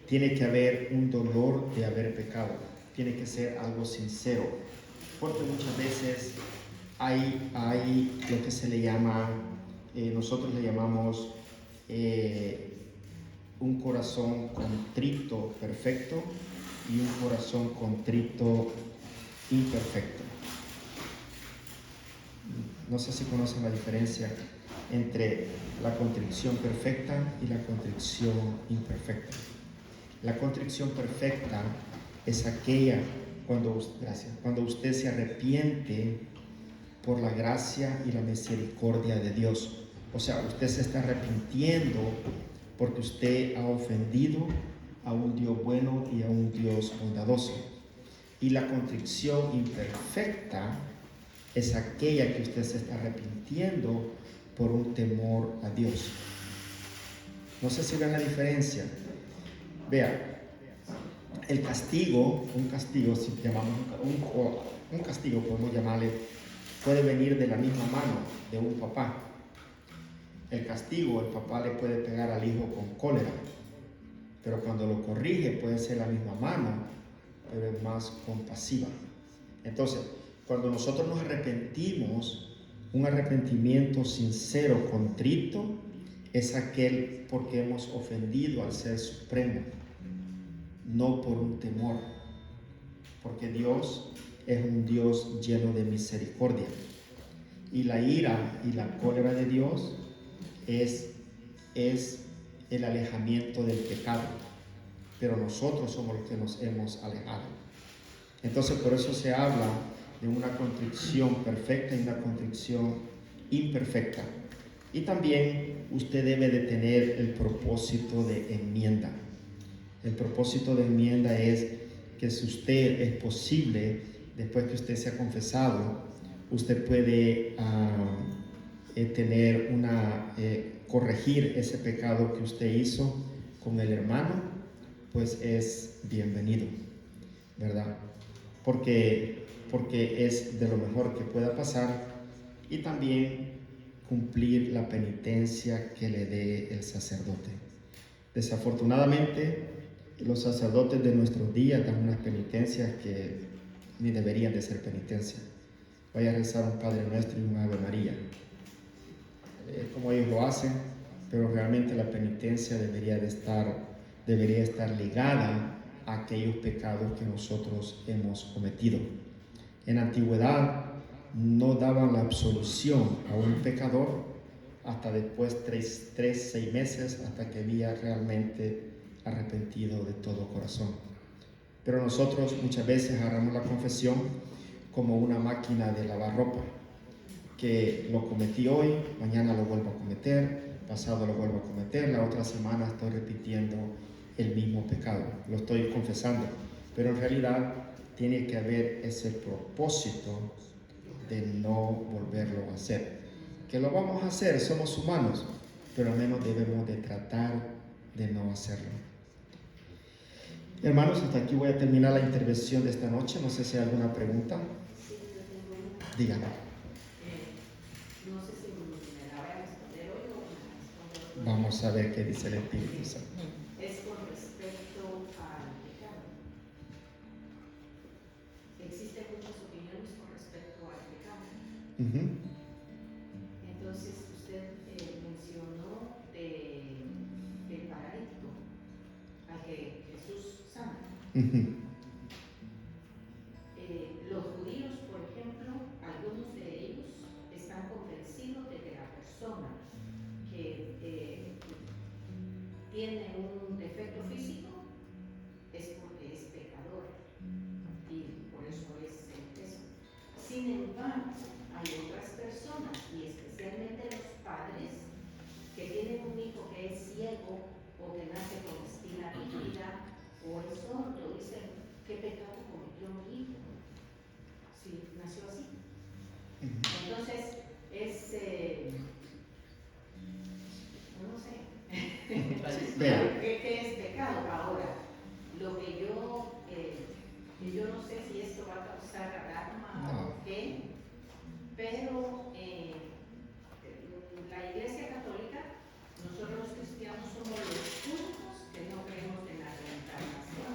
tiene que haber un dolor de haber pecado, tiene que ser algo sincero, porque muchas veces hay lo que se le llama, nosotros le llamamos un corazón contrito perfecto y un corazón contrito imperfecto. No sé si conocen la diferencia entre la contrición perfecta y la contrición imperfecta. La contrición perfecta es aquella cuando usted se arrepiente por la gracia y la misericordia de Dios. O sea, usted se está arrepintiendo porque usted ha ofendido a un Dios bueno y a un Dios bondadoso. Y la contrición imperfecta es aquella que usted se está arrepintiendo por un temor a Dios. No sé si ven la diferencia. Vea, el castigo, un castigo, si llamamos un castigo, podemos llamarle, puede venir de la misma mano de un papá. El castigo, el papá le puede pegar al hijo con cólera, pero cuando lo corrige puede ser la misma mano, pero es más compasiva. Entonces, cuando nosotros nos arrepentimos, un arrepentimiento sincero, contrito, es aquel porque hemos ofendido al Ser Supremo, no por un temor, porque Dios es un Dios lleno de misericordia. Y la ira y la cólera de Dios es el alejamiento del pecado, pero nosotros somos los que nos hemos alejado. Entonces, por eso se habla de una contrición perfecta y una contrición imperfecta. Y también usted debe de tener el propósito de enmienda. El propósito de enmienda es que si usted es posible, después que usted se ha confesado, usted puede corregir ese pecado que usted hizo con el hermano, pues es bienvenido, ¿verdad? Porque es de lo mejor que pueda pasar, y también cumplir la penitencia que le dé el sacerdote. Desafortunadamente, los sacerdotes de nuestros días dan unas penitencias que ni deberían de ser penitencia. Vaya a rezar un Padre Nuestro y un Ave María, como ellos lo hacen, pero realmente la penitencia debería estar ligada a aquellos pecados que nosotros hemos cometido. En la antigüedad no daban la absolución a un pecador hasta después 6 meses, hasta que había realmente arrepentido de todo corazón. Pero nosotros muchas veces agarramos la confesión como una máquina de lavar ropa, que lo cometí hoy, mañana lo vuelvo a cometer, pasado lo vuelvo a cometer, la otra semana estoy repitiendo el mismo pecado, lo estoy confesando, pero en realidad tiene que haber ese propósito de no volverlo a hacer. Que lo vamos a hacer, somos humanos, pero al menos debemos de tratar de no hacerlo. Hermanos, hasta aquí voy a terminar la intervención de esta noche. No sé si hay alguna pregunta. Sí, yo tengo una. Díganme. No sé si me la voy a responder hoy o me la respondo otro día. Vamos a ver qué dice el Espíritu Santo. Es con respecto al pecado. Existen muchas opiniones con respecto al pecado. Uh-huh. Entonces, usted mencionó del paralítico al que Jesús sana. Uh-huh. Los judíos, por ejemplo, algunos de ellos están convencidos de que la persona tiene un defecto físico es porque es pecador y por eso es eso. Sin embargo, hay otras personas y especialmente los padres que tienen un hijo que es ciego o que nace con espina bífida o es sordo, dicen, ¿qué pecado cometió mi hijo? Sí, nació así. Entonces, no sé, Vean. ¿qué es pecado? Ahora, lo que yo no sé si esto va a causar alarma No. o qué, pero la Iglesia Católica, nosotros los cristianos somos los únicos que no creemos en la reencarnación.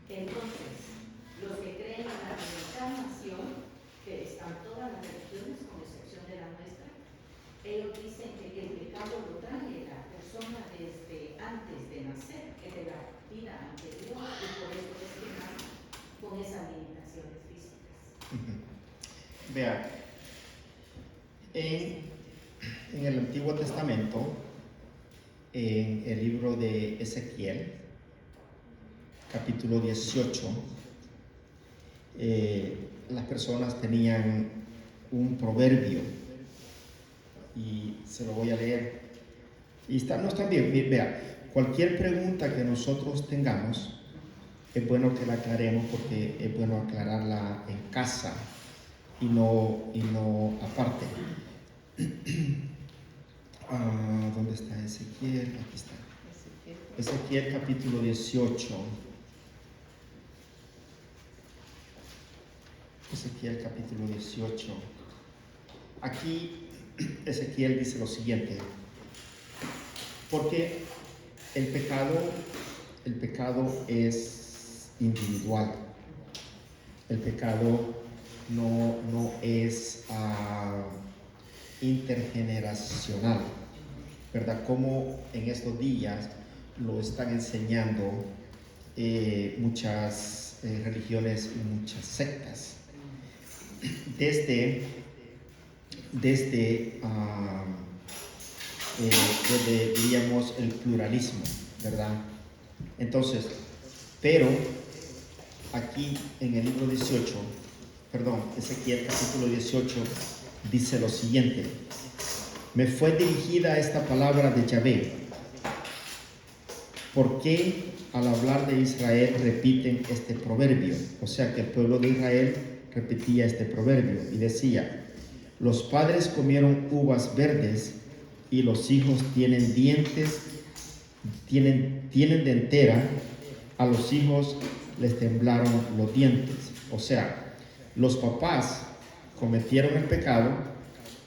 Entonces, los que creen en la reencarnación, que están todas las religiones con excepción de la nuestra, ellos dicen que el pecado lo trae la persona desde antes de nacer, de la vida anterior, y por eso es que nace con esas limitaciones físicas. Vea, en el Antiguo Testamento, en el libro de Ezequiel, capítulo 18, las personas tenían un proverbio y se lo voy a leer y no está bien. Vea, cualquier pregunta que nosotros tengamos es bueno que la aclaremos porque es bueno aclararla en casa y no aparte. ¿Dónde está Ezequiel? Aquí está. Ezequiel capítulo 18. Ezequiel capítulo 18. Aquí Ezequiel dice lo siguiente: porque el pecado es individual. El pecado no es intergeneracional, ¿verdad? Como en estos días lo están enseñando muchas religiones y muchas sectas. Desde diríamos el pluralismo, ¿verdad? Entonces, pero aquí en el libro 18, Ezequiel capítulo 18 dice lo siguiente: me fue dirigida esta palabra de Yahvé. ¿Por qué al hablar de Israel repiten este proverbio? O sea que el pueblo de Israel repetía este proverbio y decía: los padres comieron uvas verdes y los hijos tienen dentera, a los hijos les temblaron los dientes. O sea, los papás cometieron el pecado,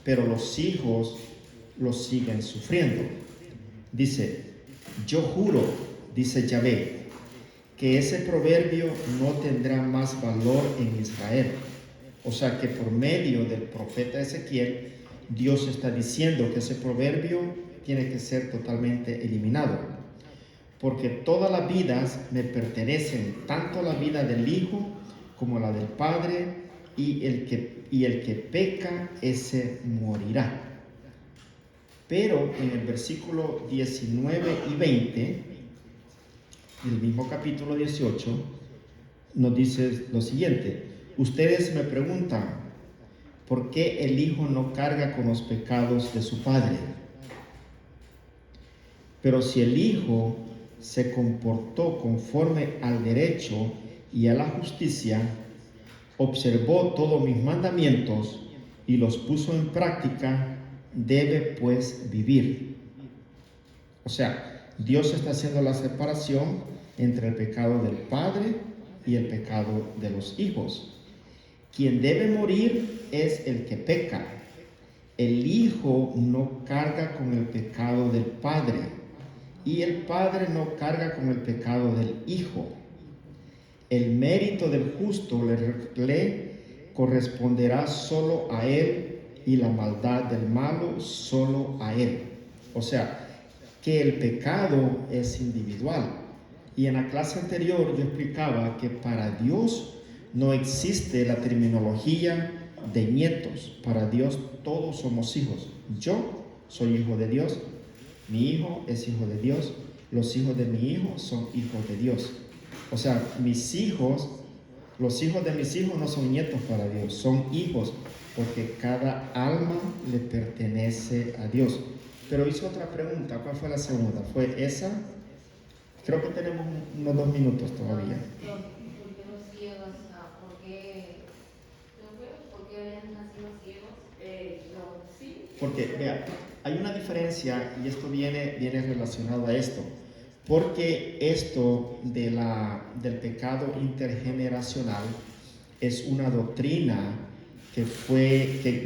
pero los hijos los siguen sufriendo. Dice: yo juro, dice Yahvé, que ese proverbio no tendrá más valor en Israel. O sea que por medio del profeta Ezequiel, Dios está diciendo que ese proverbio tiene que ser totalmente eliminado, porque todas las vidas me pertenecen, tanto la vida del hijo como la del padre, y el que peca, ese morirá. Pero en el versículo 19 y 20 del mismo capítulo 18 nos dice lo siguiente: ustedes me preguntan, ¿por qué el hijo no carga con los pecados de su padre? Pero si el hijo se comportó conforme al derecho y a la justicia, observó todos mis mandamientos y los puso en práctica, debe pues vivir. O sea, Dios está haciendo la separación entre el pecado del padre y el pecado de los hijos. Quien debe morir es el que peca. El hijo no carga con el pecado del padre y el padre no carga con el pecado del hijo. El mérito del justo le corresponderá solo a él y la maldad del malo solo a él. O sea, que el pecado es individual. Y en la clase anterior yo explicaba que para Dios no existe la terminología de nietos. Para Dios todos somos hijos. Yo soy hijo de Dios, Mi hijo es hijo de Dios, los hijos de mi hijo son hijos de Dios. O sea, mis hijos, los hijos de mis hijos no son nietos para Dios, son hijos, porque cada alma le pertenece a Dios. Pero hizo otra pregunta, ¿cuál fue la segunda? ¿Fue esa? Creo que tenemos unos 2 minutos todavía. ¿Por qué los ciegos? ¿Por qué habían nacido ciegos? Sí. Porque, vea, hay una diferencia y esto viene relacionado a esto. Porque esto del pecado intergeneracional es una doctrina que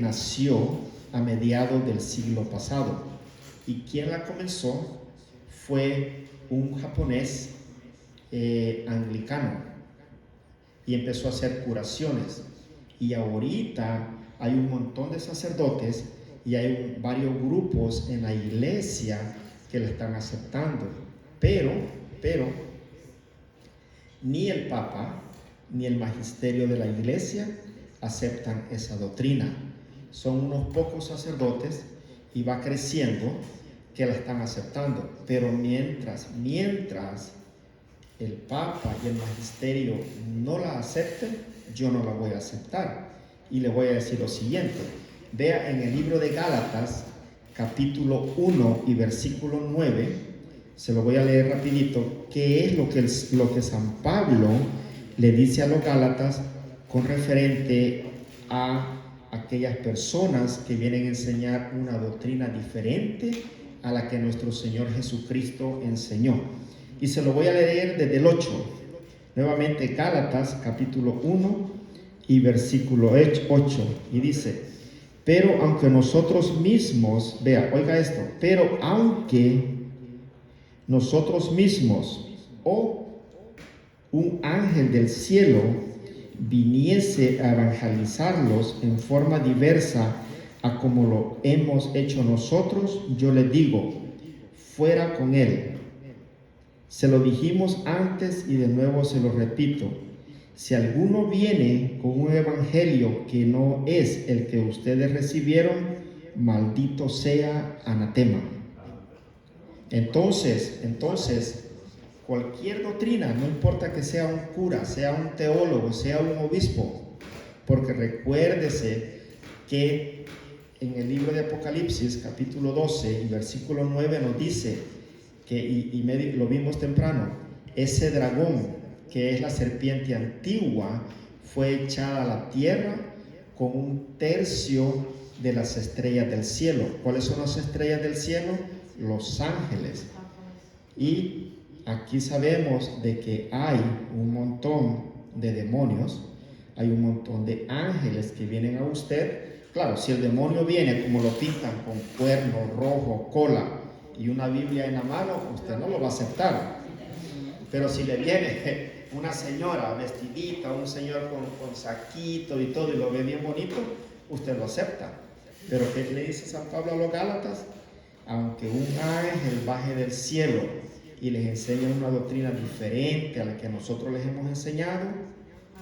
nació a mediados del siglo pasado. Y quien la comenzó fue un japonés anglicano y empezó a hacer curaciones. Y ahorita hay un montón de sacerdotes y hay varios grupos en la iglesia que la están aceptando. Pero, ni el Papa ni el magisterio de la iglesia aceptan esa doctrina. Son unos pocos sacerdotes y va creciendo que la están aceptando. Pero mientras el Papa y el magisterio no la acepten, yo no la voy a aceptar. Y le voy a decir lo siguiente. Vea en el libro de Gálatas, capítulo 1 y versículo 9, se lo voy a leer rapidito, qué es lo que San Pablo le dice a los Gálatas con referente a aquellas personas que vienen a enseñar una doctrina diferente a la que nuestro Señor Jesucristo enseñó. Y se lo voy a leer desde el 8. Nuevamente Gálatas, capítulo 1 y versículo 8. Y dice, pero aunque nosotros mismos, vea, oiga esto, pero aunque nosotros mismos o un ángel del cielo viniese a evangelizarlos en forma diversa a como lo hemos hecho nosotros, yo les digo, fuera con él. Se lo dijimos antes y de nuevo se lo repito. Si alguno viene con un evangelio que no es el que ustedes recibieron, maldito sea, anatema. Entonces, cualquier doctrina, no importa que sea un cura, sea un teólogo, sea un obispo, porque recuérdese que en el libro de Apocalipsis, capítulo 12 y versículo 9 nos dice que, lo vimos temprano, ese dragón que es la serpiente antigua fue echada a la tierra con 1/3 de las estrellas del cielo. ¿Cuáles son las estrellas del cielo? Los ángeles. Y aquí sabemos de que hay un montón de demonios, hay un montón de ángeles que vienen a usted. Claro, si el demonio viene como lo pintan, con cuerno rojo, cola y una Biblia en la mano, usted no lo va a aceptar. Pero si le viene una señora vestidita, un señor con saquito y todo, y lo ve bien bonito, usted lo acepta. Pero ¿qué le dice San Pablo a los Gálatas? Aunque un ángel baje del cielo y les enseñe una doctrina diferente a la que nosotros les hemos enseñado,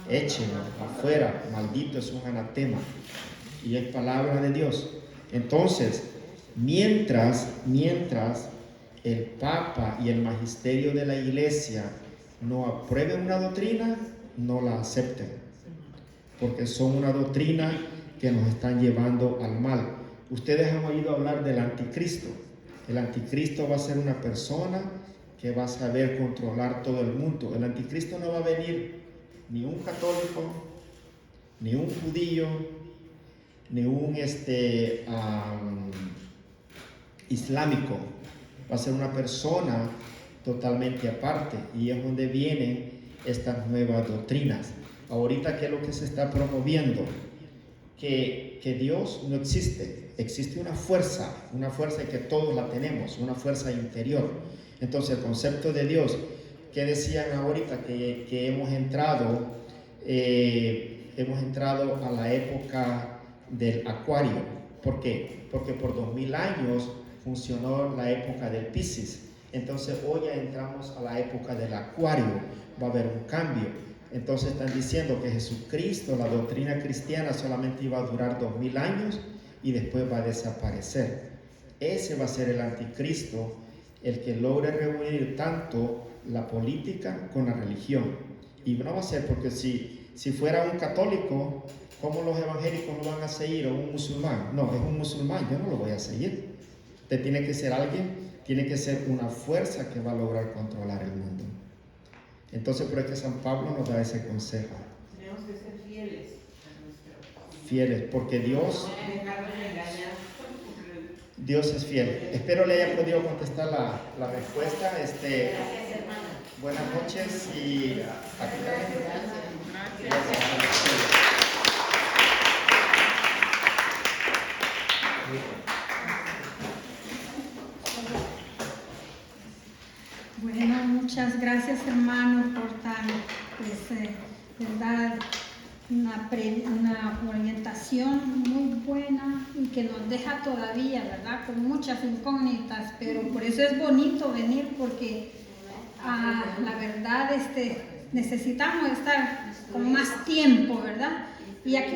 échenlo afuera, maldito, es un anatema. Y es palabra de Dios. Entonces, mientras el Papa y el magisterio de la iglesia no aprueben una doctrina, no la acepten, porque son una doctrina que nos están llevando al mal. Ustedes han oído hablar del anticristo. El anticristo va a ser una persona que va a saber controlar todo el mundo. El anticristo no va a venir ni un católico, ni un judío, ni un islámico. Va a ser una persona totalmente aparte, y es donde vienen estas nuevas doctrinas. Ahorita, ¿qué es lo que se está promoviendo? Que Dios no existe. Existe una fuerza que todos la tenemos, una fuerza interior. Entonces, el concepto de Dios, que decían ahorita que hemos entrado a la época del Acuario. ¿Por qué? Porque por 2000 años funcionó la época del Piscis. Entonces hoy ya entramos a la época del Acuario, va a haber un cambio. Entonces están diciendo que Jesucristo, la doctrina cristiana, solamente iba a durar 2000 años y después va a desaparecer. ese va a ser el anticristo, el que logre reunir tanto la política con la religión. Y no va a ser porque si fuera un católico, ¿cómo los evangélicos lo van a seguir? O un musulmán. No, es un musulmán, yo no lo voy a seguir. Usted tiene que ser alguien, tiene que ser una fuerza que va a lograr controlar el mundo. Entonces, por eso que San Pablo nos da ese consejo. Tenemos que ser fieles a nuestro. Fieles, porque Dios es fiel. Espero le haya podido contestar la respuesta. Gracias, hermana. Buenas noches y Bueno, muchas gracias, hermano, por tan, verdad, una orientación muy buena y que nos deja todavía, ¿verdad?, con muchas incógnitas, pero por eso es bonito venir, porque la verdad necesitamos estar con más tiempo, ¿verdad? Y aquí